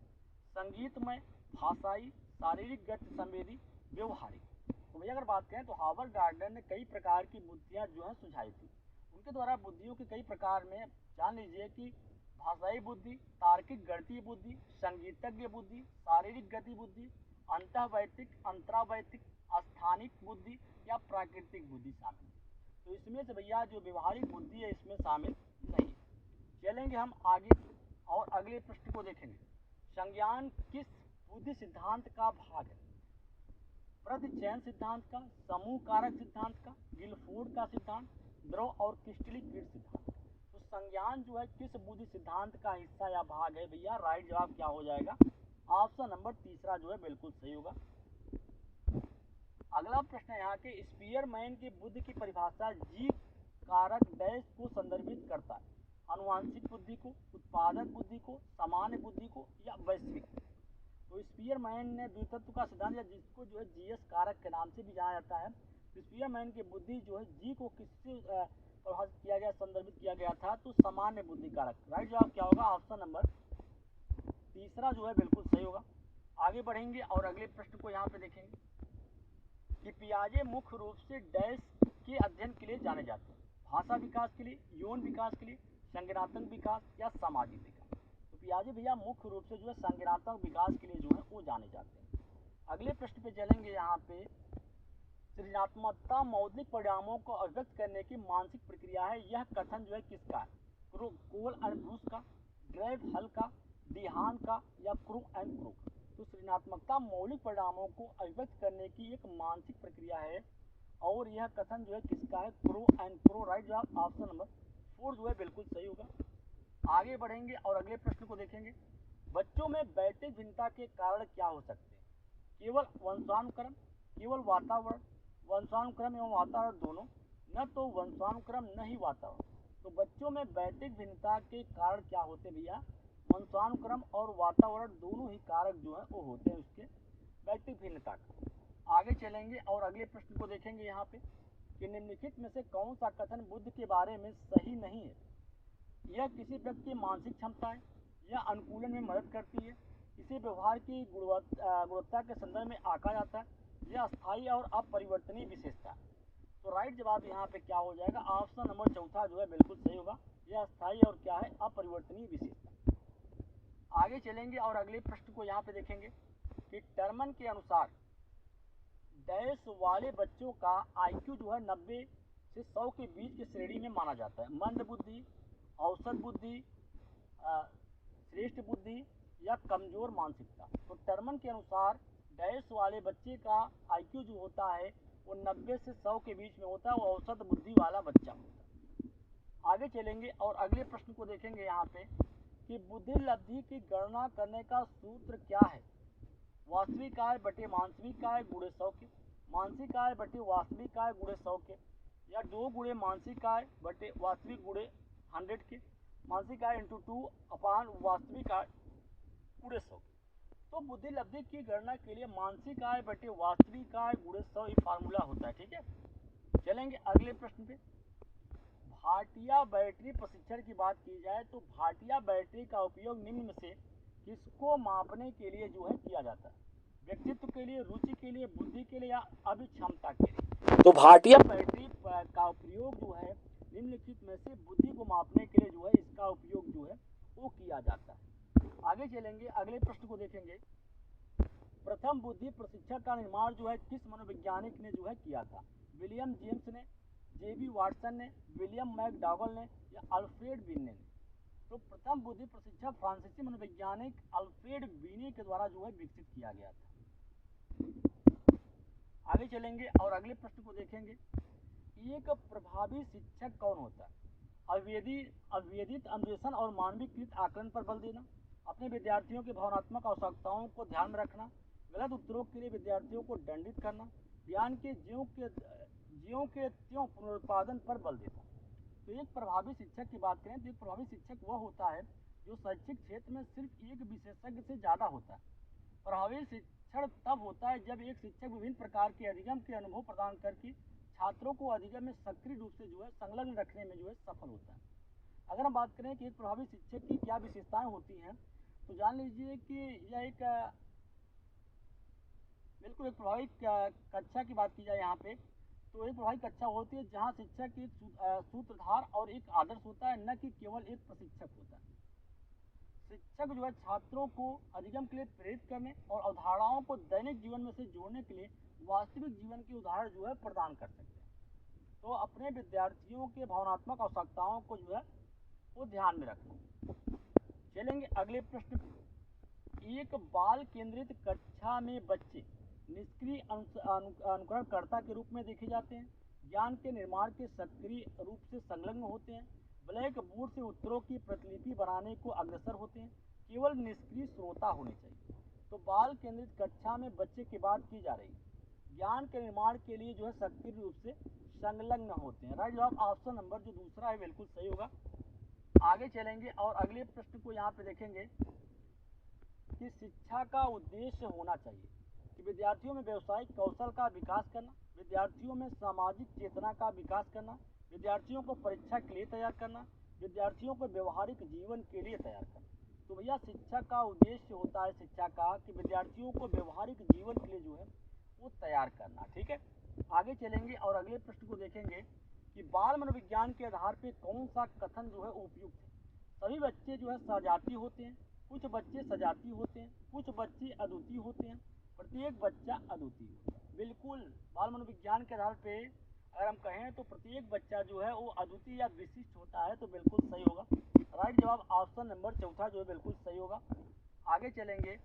संगीतमय, भाषाई, शारीरिक गति संवेदी, व्यवहारिक। तो भैया अगर बात करें तो हार्वर्ड गार्डनर ने कई प्रकार की बुद्धियाँ जो है सुझाई थी। उनके द्वारा बुद्धियों के कई प्रकार में जान लीजिए कि भाषाई बुद्धि, तार्किक गणितीय बुद्धि, संगीतज्ञ बुद्धि, शारीरिक गति बुद्धि अंतःवैयक्तिक, अंतरावैयक्तिक, स्थानिक बुद्धि या प्राकृतिक बुद्धि शामिल है। तो इसमें से भैया जो व्यवहारिक बुद्धि है इसमें शामिल नहीं। चलेंगे हम आगे और अगले प्रश्न को देखेंगे। संज्ञान किस बुद्धि सिद्धांत का भाग है? प्रतिचयन सिद्धांत का, समूह कारक सिद्धांत का, गिलफोर्ड का सिद्धांत, द्रव और क्रिस्टलीकृत सिद्धांत। तो संज्ञान जो है किस बुद्धि सिद्धांत का हिस्सा या भाग है भैया? राइट जवाब क्या हो जाएगा? ऑप्शन नंबर तीसरा जो है बिल्कुल सही होगा। अगला प्रश्न है यहाँ के, स्पीयरमैन की बुद्धि की परिभाषा जी कारक डैश को संदर्भित करता है? आनुवांशिक बुद्धि को, उत्पादक बुद्धि को, सामान्य बुद्धि को या वैश्विक? तो स्पीयरमैन ने द्वितत्व का सिद्धांत, या जिसको जो है जीएस कारक के नाम से भी जाना जाता है, स्पीयरमैन की बुद्धि जो है जी को किससे प्रभावित किया गया, संदर्भित किया गया था? तो सामान्य बुद्धि कारक। राइट जवाब क्या होगा? ऑप्शन नंबर तीसरा जो है बिल्कुल सही होगा। आगे बढ़ेंगे और अगले प्रश्न को यहाँ पे देखेंगे कि पियाजे मुख्य रूप से डैश के अध्ययन के लिए जाने जाते हैं? भाषा विकास के लिए, यौन विकास के लिए, संज्ञानात्मक विकास या सामाजिक विकास? तो पियाजे भैया मुख्य रूप से जो है संज्ञानात्मक विकास के लिए जो है वो जाने जाते हैं। अगले प्रश्न पे चलेंगे। यहाँ पे सृजनात्मकता मौलिक परिणामों को अभिव्यक्त करने की मानसिक प्रक्रिया है, यह कथन जो है किसका है? कोल एंड ब्रूस का, ड्रेव हल का, डिहान का या क्रू एंड क्रू का? तो सृजनात्मकता मौलिक परिणामों को अभिव्यक्त करने की एक मानसिक प्रक्रिया है और यह कथन जो है किसका है? Crew and crew. राइट जवाब ऑप्शन नंबर 4 जो है बिल्कुल सही होगा। आगे बढ़ेंगे और अगले प्रश्न को देखेंगे। बच्चों में बैठक भिन्नता के कारण क्या हो सकते हैं? केवल वंशानुक्रम, केवल वातावरण, वंशानुक्रम एवं वातावरण दोनों, न तो वंशानुक्रम न ही वातावरण। तो बच्चों में बैठक भिन्नता के कारण क्या होते भैया? वंशानुक्रम और वातावरण दोनों ही कारक जो है वो होते हैं उसके बैठक भिन्नता का। आगे चलेंगे और अगले प्रश्न को देखेंगे यहाँ पे कि निम्नलिखित में से कौन सा कथन बुद्ध के बारे में सही नहीं है? यह किसी व्यक्ति की मानसिक क्षमता है, यह अनुकूलन में मदद करती है, इसे व्यवहार की गुणवत्ता के संदर्भ में आंका जाता है, यह स्थायी और अपरिवर्तनीय विशेषता है। तो राइट जवाब यहाँ पे क्या हो जाएगा? ऑप्शन नंबर चौथा जो है बिल्कुल सही होगा। यह स्थायी और क्या है? अपरिवर्तनीय विशेषता। आगे चलेंगे और अगले प्रश्न को यहाँ पे देखेंगे कि टर्मन के अनुसार डैश वाले बच्चों का आईक्यू जो है 90 से 100 के बीच की श्रेणी में माना जाता है? मंद बुद्धि, औसत बुद्धि, श्रेष्ठ बुद्धि या कमजोर मानसिकता? तो टर्मन के अनुसार डैश वाले बच्चे का आईक्यू जो होता है वो 90 से 100 के बीच में होता है, वो औसत बुद्धि वाला बच्चा होता है। आगे चलेंगे और अगले प्रश्न को देखेंगे यहाँ पे कि बुद्धि लब्धि की गणना करने का सूत्र क्या है? वास्तविक आय बटे मानसिक आय गुणे 100 के, मानसिक आय बटे वास्तविक आय गुणे 100 के, या 2 गुणे मानसिक आय बटे वास्तविक गुणे 100 के, मानसिक आय इंटू 2 अपान वास्तविक आय गुणे 100 के। तो बुद्धि लब्धि की गणना के लिए मानसिक आय बटे वास्तविक आय गुणे 100 ये फार्मूला होता है। ठीक है, चलेंगे अगले प्रश्न पे। भाटिया बैटरी प्रशिक्षण की बात की जाए तो भाटिया बैटरी का उपयोग निम्न में से किसको मापने के लिए जो है किया जाता है? व्यक्तित्व के लिए, रुचि के लिए, बुद्धि के लिए या अभिक्षमता के लिए? तो भाटिया बैटरी का उपयोग जो है निम्नलिखित में से बुद्धि को मापने के लिए जो है इसका उपयोग जो है वो किया जाता है। आगे चलेंगे, अगले प्रश्न को देखेंगे। प्रथम बुद्धि प्रशिक्षण का निर्माण जो है किस मनोवैज्ञानिक ने जो है किया था? विलियम जेम्स ने, जेबी वाटसन ने, विलियम मैकडॉगल ने या अल्फ्रेड बीने ने? तो प्रथम बुद्धि प्रशिक्षण फ्रांसीसी मनोवैज्ञानिक अल्फ्रेड बीने के द्वारा जो है विकसित किया गया था। आगे चलेंगे और अगले प्रश्न को देखेंगे। एक प्रभावी शिक्षक कौन होता है? अविवेदित अन्वेषण और मानवीकृत आकलन पर बल देना, अपने विद्यार्थियों की भावनात्मक आवश्यकताओं को ध्यान में रखना, गलत उत्तरों के लिए विद्यार्थियों को दंडित करना, ज्ञान के ज्यों के त्यों पुनरुत्पादन पर बल देता। तो एक प्रभावी शिक्षक की बात करें तो एक प्रभावी शिक्षक वह होता है जो शैक्षिक क्षेत्र में सिर्फ एक विशेषज्ञ से ज़्यादा होता है। प्रभावी शिक्षण तब होता है जब एक शिक्षक विभिन्न प्रकार के अधिगम के अनुभव प्रदान करके छात्रों को अधिगम में सक्रिय रूप से जो है संलग्न रखने में जो है सफल होता है। अगर हम बात करें कि एक प्रभावी शिक्षक की क्या विशेषताएं होती हैं तो जान लीजिए कि यह एक बिल्कुल एक प्रभावी कक्षा की बात की जाए यहाँ पे तो एक प्रभावी कक्षा होती है जहाँ शिक्षक एक सूत्रधार और एक आदर्श होता है, न कि केवल एक प्रशिक्षक होता है। शिक्षक जो है छात्रों को अधिगम के लिए प्रेरित करने और अवधारणाओं को दैनिक जीवन में से जोड़ने के लिए वास्तविक जीवन के उदाहरण जो है प्रदान कर सकते हैं। तो अपने विद्यार्थियों के भावनात्मक आवश्यकताओं को जो है वो ध्यान में रखें। चलेंगे अगले प्रश्न। एक बाल केंद्रित कक्षा में बच्चे निष्क्रिय अनुकरणकर्ता के रूप में देखे जाते हैं, ज्ञान के निर्माण के सक्रिय रूप से संलग्न होते हैं, ब्लैक बोर्ड से उत्तरों की प्रतिलिपि बनाने को अग्रसर होते हैं, केवल निष्क्रिय श्रोता होने चाहिए। तो बाल केंद्रित कक्षा में बच्चे की बात की जा रही है, ज्ञान के निर्माण के लिए जो है सक्रिय रूप से संलग्न होते हैं। राइट जवाब ऑप्शन नंबर जो दूसरा है बिल्कुल सही होगा। आगे चलेंगे और अगले प्रश्न को यहाँ पे देखेंगे कि शिक्षा का उद्देश्य होना चाहिए कि विद्यार्थियों में व्यावसायिक कौशल का विकास करना, विद्यार्थियों में सामाजिक चेतना का विकास करना, विद्यार्थियों को परीक्षा के लिए तैयार करना, विद्यार्थियों को व्यवहारिक जीवन के लिए तैयार करना। तो भैया शिक्षा का उद्देश्य होता है शिक्षा का कि विद्यार्थियों को व्यवहारिक जीवन के लिए जो है वो तैयार करना। ठीक है, आगे चलेंगे और अगले प्रश्न को देखेंगे कि बाल मनोविज्ञान के आधार पर कौन सा कथन जो है उपयुक्त है। सभी बच्चे जो है सजाती होते हैं, कुछ बच्चे सजाती होते हैं, कुछ बच्चे अद्वितीय होते हैं, प्रत्येक बच्चा अद्वितीय होता है। बिल्कुल बाल मनोविज्ञान के आधार पे अगर हम कहें तो प्रत्येक बच्चा जो है वो अद्वितीय या विशिष्ट होता है, तो बिल्कुल सही होगा। राइट जवाब ऑप्शन नंबर चौथा जो है बिल्कुल सही होगा। आगे चलेंगे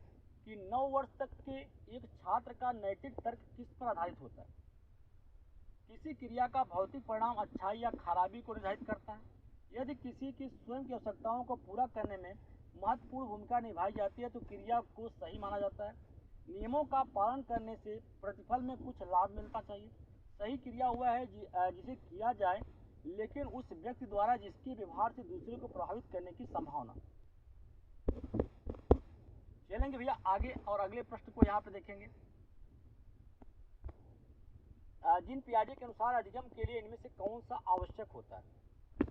कि 9 वर्ष तक के एक छात्र का नैतिक तर्क किस पर आधारित होता है। किसी क्रिया का भौतिक परिणाम अच्छाई या खराबी को निर्धारित करता है। यदि किसी की स्वयं की आवश्यकताओं को पूरा करने में महत्वपूर्ण भूमिका निभाई जाती है तो क्रिया को सही माना जाता है। नियमों का पालन करने से प्रतिफल में कुछ लाभ मिलना चाहिए। सही क्रिया हुआ है जिसे किया जाए लेकिन उस व्यक्ति द्वारा जिसके व्यवहार से दूसरे को प्रभावित करने की संभावना। चलेंगे भैया आगे और अगले प्रश्न को यहाँ पे देखेंगे। जीन पियाजे के अनुसार अधिगम के लिए इनमें से कौन सा आवश्यक होता है।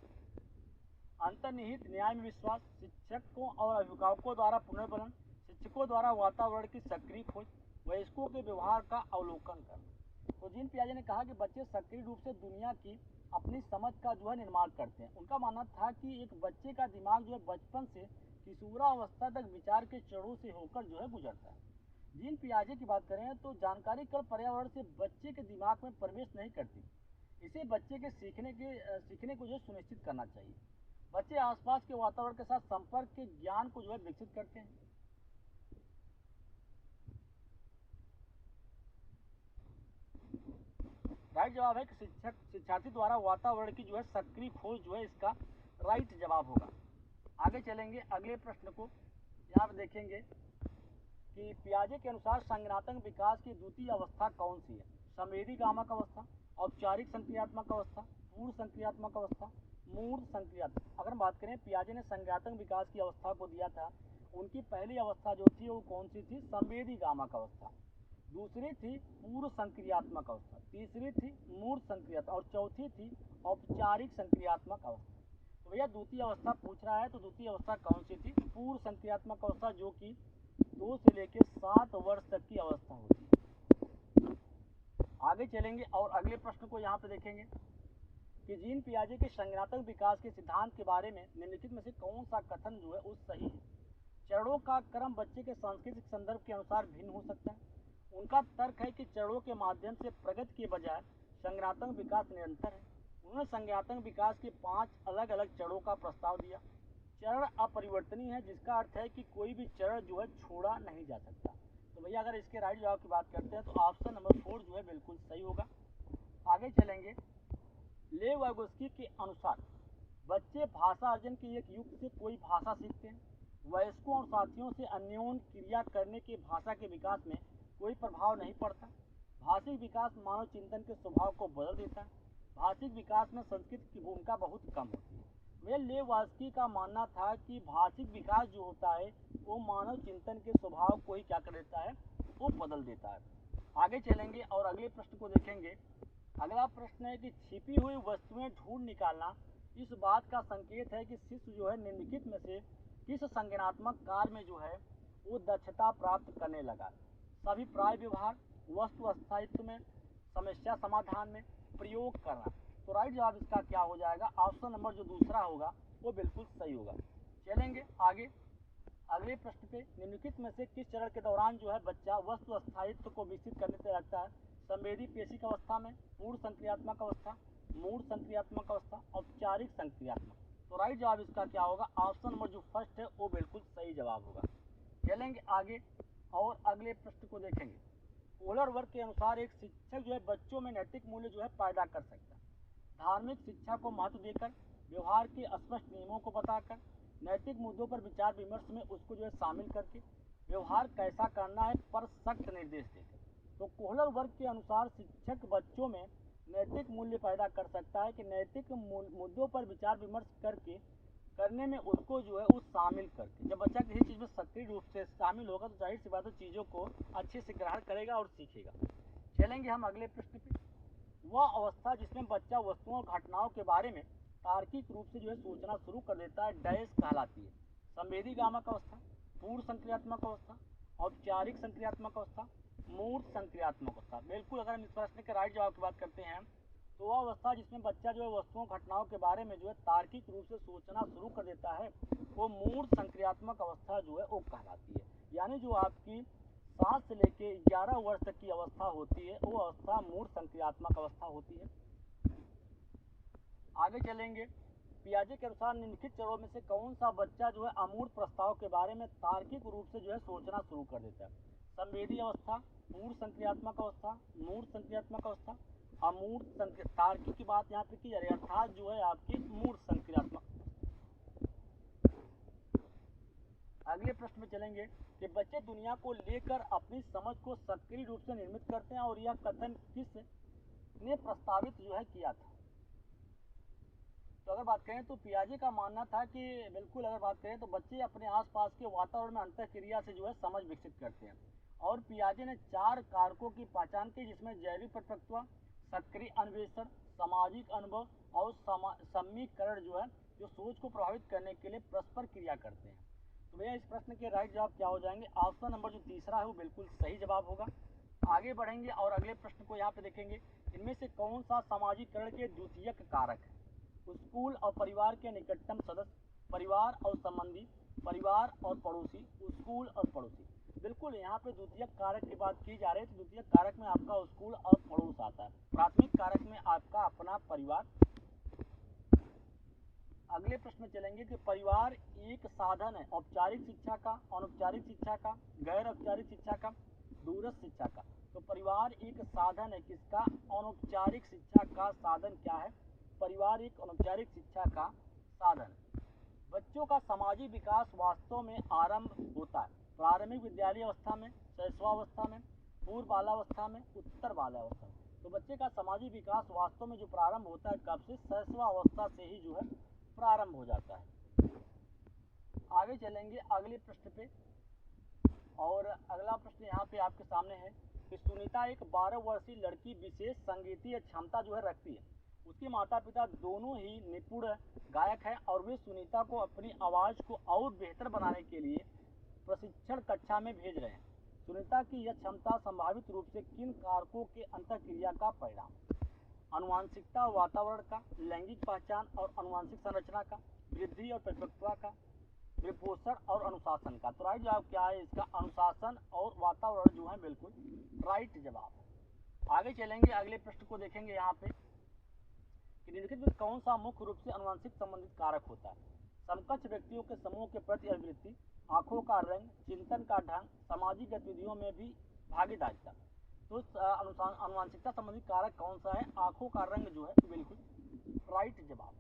अंतर्निहित न्याय में विश्वास, शिक्षकों और अभिभावकों द्वारा पुनर्बलन, शिक्षकों द्वारा वातावरण की सक्रिय खोज, वयस्कों के व्यवहार का अवलोकन करना। तो जीन पियाजे ने कहा कि बच्चे सक्रिय रूप से दुनिया की अपनी समझ का जो है निर्माण करते हैं। उनका मानना था कि एक बच्चे का दिमाग जो है बचपन से किशोरावस्था तक विचार के चरणों से होकर जो है गुजरता है। जीन पियाजे की बात करें तो जानकारी कल पर्यावरण से बच्चे के दिमाग में प्रवेश नहीं करती, इसे बच्चे के सीखने को जो सुनिश्चित करना चाहिए। बच्चे आसपास के वातावरण के साथ संपर्क के ज्ञान को जो है विकसित करते हैं। राइट जवाब है कि शिक्षार्थी द्वारा वातावरण की जो है सक्रिय खोज जो है इसका राइट जवाब होगा। आगे चलेंगे अगले प्रश्न को यहाँ पे देखेंगे कि पियाजे के अनुसार संज्ञानात्मक विकास की द्वितीय अवस्था कौन सी है। संवेदी गामक अवस्था, औपचारिक संक्रियात्मक अवस्था, पूर्व संक्रियात्मक अवस्था, मूर्त संक्रियात्मक। अगर बात करें पियाजे ने संज्ञानात्मक विकास की अवस्था को दिया था, उनकी पहली अवस्था जो थी वो कौन सी थी, संवेदी गामक अवस्था, दूसरी थी पूर्व संक्रियात्मक अवस्था, तीसरी थी मूर्त संक्रियात्मक और चौथी थी औपचारिक संक्रियात्मक अवस्था। तो भैया द्वितीय अवस्था पूछ रहा है तो द्वितीय अवस्था कौन सी थी, पूर्व संक्रियात्मक अवस्था जो कि 2 से लेकर 7 वर्ष तक की अवस्था होती है। आगे चलेंगे और अगले प्रश्न को यहाँ पे देखेंगे कि जीन पियाजे के संज्ञानात्मक विकास के सिद्धांत के बारे में निम्नलिखित में से कौन सा कथन जो है वो सही है। चरणों का क्रम बच्चे के सांस्कृतिक संदर्भ के अनुसार भिन्न हो सकता है। उनका तर्क है कि चरणों के माध्यम से प्रगति के बजाय संज्ञानात्मक विकास निरंतर है। उन्होंने संज्ञानात्मक विकास के 5 अलग अलग चरणों का प्रस्ताव दिया। चरण अपरिवर्तनीय है, जिसका अर्थ है कि कोई भी चरण जो है छोड़ा नहीं जा सकता। तो भैया अगर इसके राइट जवाब की बात करते हैं तो ऑप्शन नंबर 4 जो है बिल्कुल सही होगा। आगे चलेंगे। लेव वाइगोस्की के अनुसार बच्चे भाषा अर्जन के एक युग से कोई भाषा सीखते हैं। वयस्कों और साथियों से अन्योन्य क्रिया करने के भाषा के विकास में कोई प्रभाव नहीं पड़ता। भाषिक विकास मानव चिंतन के स्वभाव को बदल देता है। भाषिक विकास में संस्कृत की भूमिका बहुत कम होती है। लेव वाइगोस्की का मानना था कि भाषिक विकास जो होता है वो मानव चिंतन के स्वभाव को ही क्या कर देता है, वो बदल देता है। आगे चलेंगे और अगले प्रश्न को देखेंगे। अगला प्रश्न है कि छिपी हुई वस्तुएं ढूंढ निकालना इस बात का संकेत है कि शिष्य जो है निम्नलिखित में से किस संज्ञानात्मक कार्य में जो है वो दक्षता प्राप्त करने लगा। सभी प्राय व्यवहार, वस्तु स्थायित्व में, समस्या समाधान में, प्रयोग करना। तो राइट जवाब इसका क्या हो जाएगा, ऑप्शन नंबर जो दूसरा होगा वो बिल्कुल सही होगा। चलेंगे आगे अगले प्रश्न पे, निम्नलिखित में से किस चरण के दौरान जो है बच्चा वस्तु स्थायित्व को विकसित करने से लगता है? संवेदी पेशिक अवस्था में, पूर्ण संक्रियात्मक अवस्था, मूढ़ संक्रियात्मक अवस्था, औपचारिक संक्रियात्मक। तो राइट जवाब इसका क्या होगा? ऑप्शन नंबर जो फर्स्ट है वो बिल्कुल सही जवाब होगा। चलेंगे आगे और अगले प्रश्न को देखेंगे। कोहलर वर्ग के अनुसार एक शिक्षक जो है बच्चों में नैतिक मूल्य जो है पैदा कर सकता है। धार्मिक शिक्षा को महत्व देकर, व्यवहार के स्पष्ट नियमों को बताकर, नैतिक मुद्दों पर विचार विमर्श में उसको जो है शामिल करके, व्यवहार कैसा करना है पर सख्त निर्देश देकर। तो कोहलर वर्ग के अनुसार शिक्षक बच्चों में नैतिक मूल्य पैदा कर सकता है कि नैतिक मुद्दों पर विचार विमर्श करने में उसको जो है उस शामिल करके। जब बच्चा किसी चीज़ में सक्रिय रूप से शामिल होगा तो जाहिर सी बात है चीज़ों को अच्छे से ग्रहण करेगा और सीखेगा। चलेंगे हम अगले प्रश्न पे। वह अवस्था जिसमें बच्चा वस्तुओं और घटनाओं के बारे में तार्किक रूप से जो है सोचना शुरू कर देता है डैश कहलाती है? संवेदी गामक अवस्था, पूर्ण संक्रियात्मक अवस्था, औपचारिक संक्रियात्मक अवस्था, मूर्त संक्रियात्मक अवस्था। बिल्कुल अगर हम इस प्रश्न के राइट जवाब की बात करते हैं तो वह अवस्था जिसमें बच्चा जो है वस्तुओं घटनाओं के बारे में जो है तार्किक रूप से सोचना शुरू कर देता है वो मूर्त संक्रियात्मक अवस्था जो है वो कहलाती है। यानी जो आपकी 7 से लेके 11 वर्ष तक की अवस्था होती है वो अवस्था मूर्त संक्रियात्मक अवस्था होती है। आगे चलेंगे। पियाजे के अनुसार निम्नलिखित चरणों में से कौन सा बच्चा जो है अमूर्त प्रस्ताव के बारे में तार्किक रूप से जो है सोचना शुरू कर देता है? संवेदी अवस्था, पूर्ण संक्रियात्मक अवस्था, मूर्त संक्रियात्मक अवस्था, अमूर्त तार्किक की बात यहाँ पे की जा रही है अर्थात जो है आपकी मूर्त संक्रियात्मक। अगले प्रश्न में चलेंगे कि बच्चे दुनिया को लेकर अपनी समझ को सक्रिय रूप से निर्मित करते हैं और यह कथन किसने प्रस्तावित जो है किया था? तो अगर बात करें तो पियाजे का मानना था कि बिल्कुल अगर बात करें तो बच्चे अपने आसपास के वातावरण में अंतःक्रिया से जो है समझ विकसित करते हैं। और पियाजे ने 4 कारकों की पहचान की जिसमें जैविक परिपक्वता, सक्रिय अन्वेषण, सामाजिक अनुभव और समीकरण जो है जो सोच को प्रभावित करने के लिए परस्पर क्रिया करते हैं। तो भैया इस प्रश्न के राइट जवाब क्या हो जाएंगे? ऑप्शन नंबर जो तीसरा है वो बिल्कुल सही जवाब होगा। आगे बढ़ेंगे और अगले प्रश्न को यहाँ पे देखेंगे। इनमें से कौन सा सामाजिकरण के द्वितीयक कारक है? स्कूल और परिवार के निकटतम सदस्य, परिवार और संबंधी, परिवार और पड़ोसी, स्कूल और पड़ोसी। बिल्कुल यहाँ पे द्वितीयक कारक की बात की जा रही है तो द्वितीयक कारक में आपका स्कूल और पड़ोस आता है। प्राथमिक कारक में आपका अपना परिवार। अगले प्रश्न में चलेंगे कि परिवार एक साधन है औपचारिक शिक्षा का, अनौपचारिक शिक्षा का, गैर औपचारिक शिक्षा का, दूरस्थ शिक्षा का। तो परिवार एक साधन है किसका? अनौपचारिक शिक्षा का साधन क्या है? परिवार एक अनौपचारिक शिक्षा का साधन है। बच्चों का सामाजिक विकास वास्तव में आरंभ होता है प्रारंभिक विद्यालय अवस्था में, शैशवावस्था में, पूर्व बालावस्था में, उत्तर बालावस्था में। तो बच्चे का सामाजिक विकास वास्तव में जो प्रारंभ होता है कब से? शैशवावस्था से ही जो है प्रारंभ हो जाता है। आगे चलेंगे अगले प्रश्न पे और अगला प्रश्न यहाँ पे आपके सामने है कि सुनीता एक 12 वर्षीय लड़की विशेष संगीतीय क्षमता जो है रखती है। उसके माता पिता दोनों ही निपुण गायक हैं और वे सुनीता को अपनी आवाज़ को और बेहतर बनाने के लिए प्रशिक्षण कक्षा में भेज रहे हैं। सुनीता की यह क्षमता संभावित रूप से किन कारकों के अंतःक्रिया का परिणाम? आनुवांशिकता और वातावरण का, लैंगिक पहचान और आनुवांशिक संरचना का, वृद्धि और परिपक्वता का, विपोषण और अनुशासन का। तो राइट जवाब क्या है इसका? अनुशासन और वातावरण जो है बिल्कुल राइट जवाब है। आगे चलेंगे अगले प्रश्न को देखेंगे यहाँ पे कि निम्नलिखित में कौन सा मुख्य रूप से अनुवांशिक संबंधित कारक होता है? समकक्ष व्यक्तियों के समूह के प्रति अभिवृत्ति, आंखों का रंग, चिंतन का ढंग, सामाजिक गतिविधियों में भी भागीदारिता। तो अनुवांशिकता संबंधित कारक कौन सा है? आंखों का रंग जो है बिल्कुल राइट जवाब।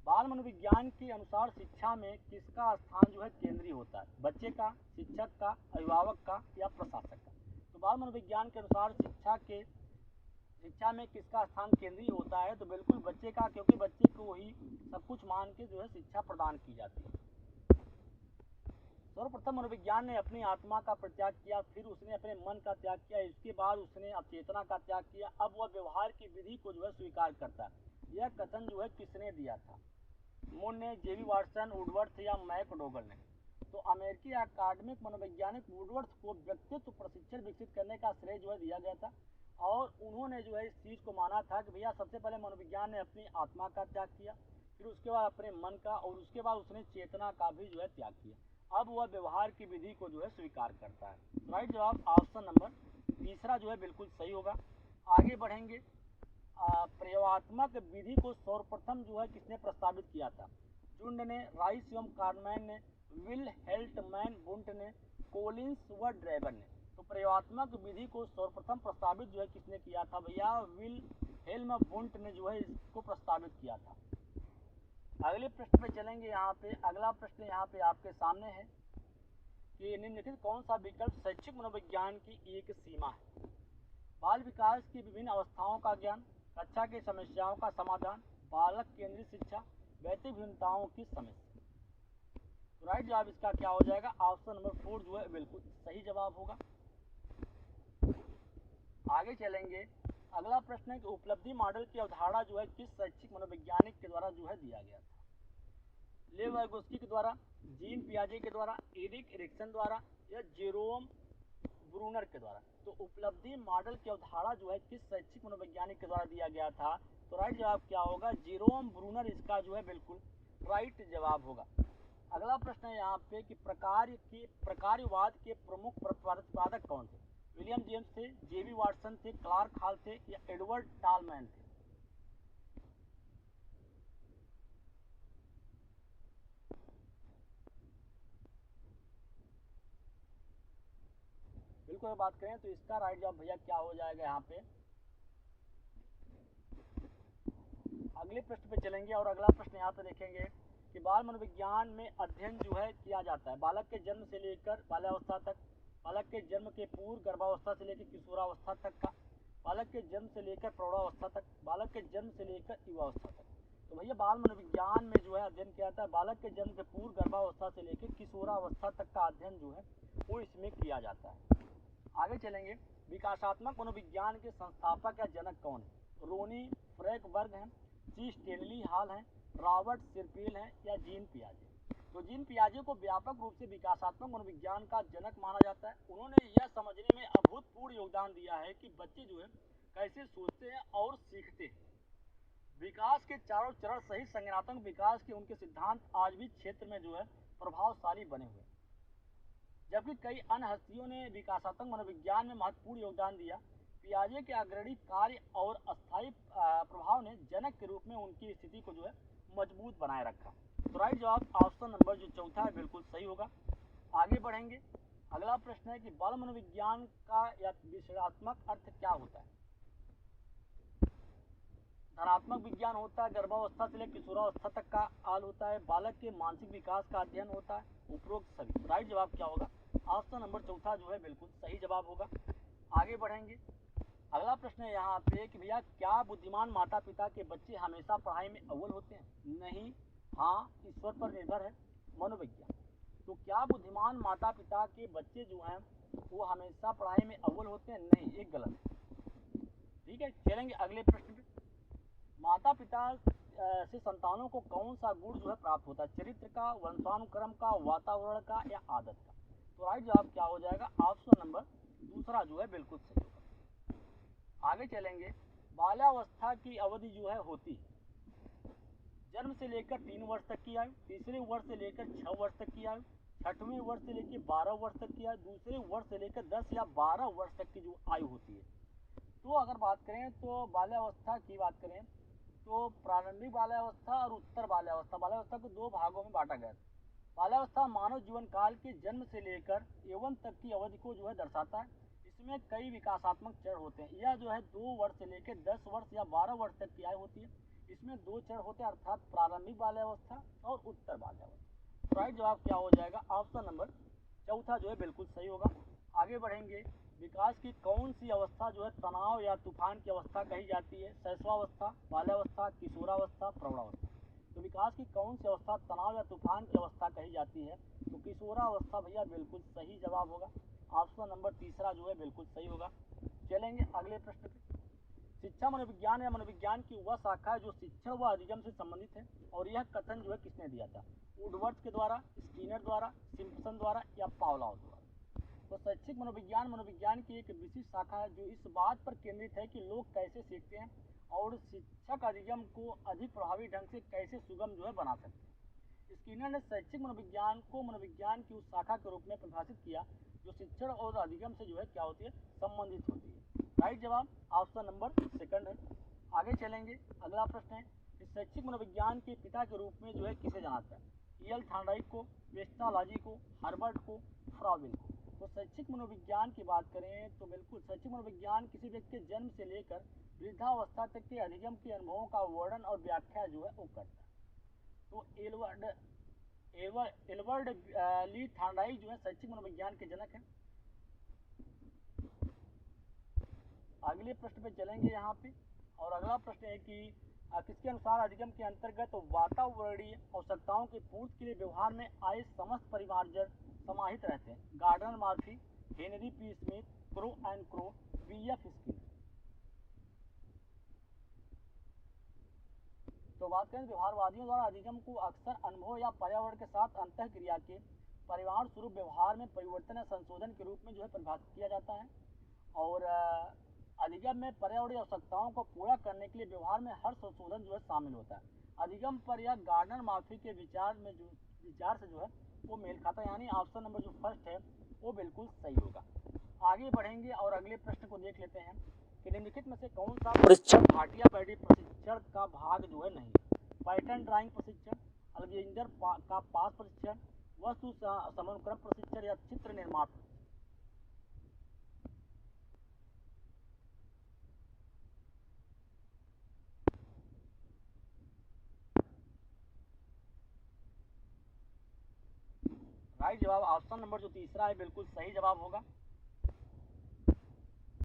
बाल मनोविज्ञान के अनुसार शिक्षा में किसका स्थान जो है केंद्रीय होता है? बच्चे का, शिक्षक का, अभिभावक का या प्रशासक का? तो बाल मनोविज्ञान के अनुसार शिक्षा में किसका स्थान केंद्रीय होता है? तो बिल्कुल बच्चे का, क्योंकि बच्चे को ही सब कुछ मान के जो है शिक्षा प्रदान की जाती है। सर्वप्रथम मनोविज्ञान ने अपनी आत्मा का परित्याग किया, फिर उसने अपने मन का त्याग किया, इसके बाद उसने अवचेतना का त्याग किया, अब वह व्यवहार की विधि को जो है स्वीकार करता है। यह कथन जो है किसने दिया था? मून ने, जेवी वाटसन, वुडवर्थ या मैकडोगल ने? तो अमेरिकी अकादमिक मनोवैज्ञानिक वुडवर्थ को व्यक्तित्व प्रशिक्षण विकसित करने का श्रेय जो है दिया गया था और उन्होंने जो है इस चीज़ को माना था कि भैया सबसे पहले मनोविज्ञान ने अपनी आत्मा का त्याग किया, फिर उसके बाद अपने मन का, और उसके बाद उसने चेतना का भी जो है त्याग किया। अब वह व्यवहार की विधि को जो है स्वीकार करता है। राइट जवाब ऑप्शन नंबर तीसरा जो है बिल्कुल सही होगा। आगे बढ़ेंगे। प्रयोगात्मक विधि को सर्वप्रथम जो है किसने प्रस्तावित किया था? जुंड ने, राइस एवं कार्नमैन ने, विल हेल्टमैन बुंट ने, कोलिंस व ड्रेबर ने। तो प्रयोगात्मक विधि को सर्वप्रथम प्रस्तावित जो है किसने किया था भैया? विल हेल्म बुंट ने जो है इसको प्रस्तावित किया था। अगले प्रश्न पे चलेंगे। यहाँ पे अगला प्रश्न यहाँ पे आपके सामने है कि निम्नलिखित कौन सा विकल्प शैक्षिक मनोविज्ञान की एक सीमा है? बाल विकास की विभिन्न अवस्थाओं का ज्ञान, कक्षा की समस्याओं का समाधान, बालक केंद्रित शिक्षा, वैयक्तिक भिन्नताओं की समस्या। तो राइट जवाब इसका क्या हो जाएगा? ऑप्शन नंबर 4 जो है बिल्कुल सही जवाब होगा। आगे चलेंगे। अगला प्रश्न है कि उपलब्धि मॉडल की अवधारणा जो है किस शैक्षिक मनोवैज्ञानिक के द्वारा जो है दिया गया था? लेव वाइगोस्की के द्वारा, जीन पियाजे के द्वारा, एरिक एरिक्सन द्वारा, या जेरोम ब्रूनर के द्वारा। तो उपलब्धि मॉडल की अवधारणा जो है किस शैक्षिक मनोवैज्ञानिक के द्वारा दिया गया था? तो राइट जवाब क्या होगा? जेरोम ब्रूनर इसका जो है बिल्कुल राइट जवाब होगा। अगला प्रश्न है यहाँ पे कि प्रकार्यवाद के प्रमुख प्रतिपादक कौन थे? विलियम जेम्स थे, जेबी वाटसन थे, क्लार्क हॉल थे, या एडवर्ड टालमैन थे? बिल्कुल बात करें तो इसका राइट जवाब भैया क्या हो जाएगा? यहाँ पे अगले प्रश्न पे चलेंगे और अगला प्रश्न यहाँ पे देखेंगे कि बाल मनोविज्ञान में अध्ययन जो है किया जाता है बालक के जन्म से लेकर बाल्यावस्था तक, बालक के जन्म के पूर्व गर्भावस्था से लेकर किशोरावस्था तक का, बालक के जन्म से लेकर प्रौढ़ावस्था तक, बालक के जन्म से लेकर युवावस्था तक। तो भैया बाल मनोविज्ञान में जो है अध्ययन किया जाता है बालक के जन्म के पूर्व गर्भावस्था से लेकर किशोरावस्था तक का अध्ययन जो है वो इसमें किया जाता है। आगे चलेंगे। विकासात्मक मनोविज्ञान के संस्थापक या जनक कौन है? रोनी फ्रैंकबर्ग हैं, ची स्टेनली हॉल हैं, रॉबर्ट सिरपेल हैं, या जीन पियाजे? तो जीन पियाजे को व्यापक रूप से विकासात्मक मनोविज्ञान का जनक माना जाता है। उन्होंने यह समझने में अभूतपूर्व योगदान दिया है कि बच्चे जो है कैसे सोचते हैं और सीखते हैं। विकास के चारों चरण सहित संज्ञानात्मक विकास के उनके सिद्धांत आज भी क्षेत्र में जो है प्रभावशाली बने हुए। जबकि कई अन्य हस्तियों ने विकासात्मक मनोविज्ञान में महत्वपूर्ण योगदान दिया, पियाजे के अग्रणी कार्य और अस्थायी प्रभाव ने जनक के रूप में उनकी स्थिति को जो है मजबूत बनाए रखा। तो राइट जवाब ऑप्शन नंबर जो चौथा है बिल्कुल सही होगा। आगे बढ़ेंगे। अगला प्रश्न है कि बाल मनोविज्ञान का या विश्लेषणात्मक अर्थ क्या होता है? धनात्मक विज्ञान होता है, गर्भावस्था से लेकर किशोरावस्था तक का हाल होता है, बालक के मानसिक विकास का अध्ययन होता है, उपरोक्त सभी। राइट जवाब क्या होगा? ऑप्शन नंबर चौथा जो है बिल्कुल सही जवाब होगा। आगे बढ़ेंगे। अगला प्रश्न है यहाँ पे कि भैया क्या बुद्धिमान माता पिता के बच्चे हमेशा पढ़ाई में अव्वल होते हैं? नहीं, हाँ, ईश्वर पर निर्भर है, मनोविज्ञान। तो क्या बुद्धिमान माता पिता के बच्चे जो हैं वो हमेशा पढ़ाई में अव्वल होते हैं? नहीं, एक गलत है। ठीक है, चलेंगे अगले प्रश्न पे। माता पिता से संतानों को कौन सा गुण जो है प्राप्त होता है? चरित्र का, वंशानुक्रम का, वातावरण का, या आदत का? तो राइट जवाब क्या हो जाएगा? ऑप्शन नंबर दूसरा जो है बिल्कुल सही होगा। आगे चलेंगे। बाल्यावस्था की अवधि जो है होती है जन्म से लेकर 3 वर्ष तक की आयु, तीसरे वर्ष से लेकर 6 वर्ष तक की आयु, छठवें वर्ष से लेकर 12 वर्ष तक की आयु, दूसरे वर्ष से लेकर 10 या 12 वर्ष तक की जो आयु होती है। तो अगर बात करें तो बाल्यावस्था की बात करें तो प्रारंभिक बाल्यावस्था और उत्तर बाल्यावस्था, बाल्यावस्था को दो भागों में बांटा गया। बाल्यावस्था मानव जीवन काल के जन्म से लेकर यौवन तक की अवधि को जो है दर्शाता है। इसमें कई विकासात्मक चरण होते हैं। यह जो है 2 वर्ष से लेकर 10 वर्ष या 12 वर्ष तक की आयु होती है। इसमें 2 चरण होते हैं, अर्थात प्रारंभिक बाल्यावस्था और उत्तर बाल्यावस्था। राइट जवाब क्या हो जाएगा? ऑप्शन नंबर चौथा जो है बिल्कुल सही होगा। आगे बढ़ेंगे। विकास की कौन सी अवस्था जो है तनाव या तूफान की अवस्था कही जाती है? शैशवावस्था, बाल्यावस्था, किशोरावस्था, प्रौढ़ावस्था। तो विकास की कौन सी अवस्था तनाव या तूफान की अवस्था कही जाती है? तो किशोरावस्था भैया बिल्कुल सही जवाब होगा। ऑप्शन नंबर तीसरा जो है बिल्कुल सही होगा। चलेंगे अगले प्रश्न पे। शिक्षा मनोविज्ञान या मनोविज्ञान की वह शाखा है जो शिक्षण व अधिगम से संबंधित है, और यह कथन जो है किसने दिया था? वुडवर्थ के द्वारा, स्कीनर द्वारा, सिम्पसन द्वारा, या पावलॉव द्वारा? तो शैक्षिक मनोविज्ञान मनोविज्ञान की एक विशिष्ट शाखा है जो इस बात पर केंद्रित है कि लोग कैसे सीखते हैं और शिक्षक अधिगम को अधिक प्रभावी ढंग से कैसे सुगम बना सकते हैं। स्किनर ने शैक्षिक मनोविज्ञान को मनोविज्ञान की उस शाखा के रूप में परिभाषित किया जो शिक्षण और अधिगम से क्या होती है, संबंधित होती है। राइट जवाब ऑप्शन नंबर सेकंड है। आगे चलेंगे, अगला प्रश्न है कि शैक्षिक मनोविज्ञान के पिता के रूप में किसे जाना जाता है? ईएल थॉर्नडाइक को, पेस्टालॉजी को, हर्बर्ट को, फ्रॉबिल को। तो शैक्षिक मनोविज्ञान की बात करें तो बिल्कुल शैक्षिक मनोविज्ञान किसी व्यक्ति के जन्म से लेकर वृद्धावस्था तक के अधिगम के अनुभवों का वर्णन और व्याख्या वो करता है। तो एल्बर्ट ली थॉर्नडाइक शैक्षिक मनोविज्ञान के जनक हैं। अगले प्रश्न पे चलेंगे यहाँ पे, और अगला प्रश्न है कि किसके अनुसार अधिगम के अंतर्गत वातावरणीय आवश्यकताओं की पूर्ति के लिए व्यवहार में आए समस्त परिमार्जन समाहित रहते हैं? Gardner Murphy, Henry P Smith, Crow and Crow, BF Skinner. तो बात करें व्यवहारवादियों द्वारा अधिगम को अक्सर अनुभव या पर्यावरण के साथ अंतःक्रिया के परिवार स्वरूप व्यवहार में परिवर्तन या संशोधन के रूप में परिभाषित किया जाता है। और अधिगम में पर्यावरणीय आवश्यकताओं को पूरा करने के लिए व्यवहार में हर संशोधन शामिल होता है। अधिगम पर यह गार्डनर मार्फी के विचार से वो मेल खाता है, यानी ऑप्शन नंबर फर्स्ट है वो बिल्कुल सही होगा। आगे बढ़ेंगे और अगले प्रश्न को देख लेते हैं कि निम्नलिखित में से कौन सा प्रशिक्षण भाटिया पैडी प्रशिक्षण का भाग नहीं? पैटर्न ड्राइंग प्रशिक्षण, अल्जेंडर का पास प्रशिक्षण, वस्तु समानुक्रम प्रशिक्षण या चित्र निर्माण। राइट जवाब ऑप्शन नंबर तीसरा है बिल्कुल सही जवाब होगा।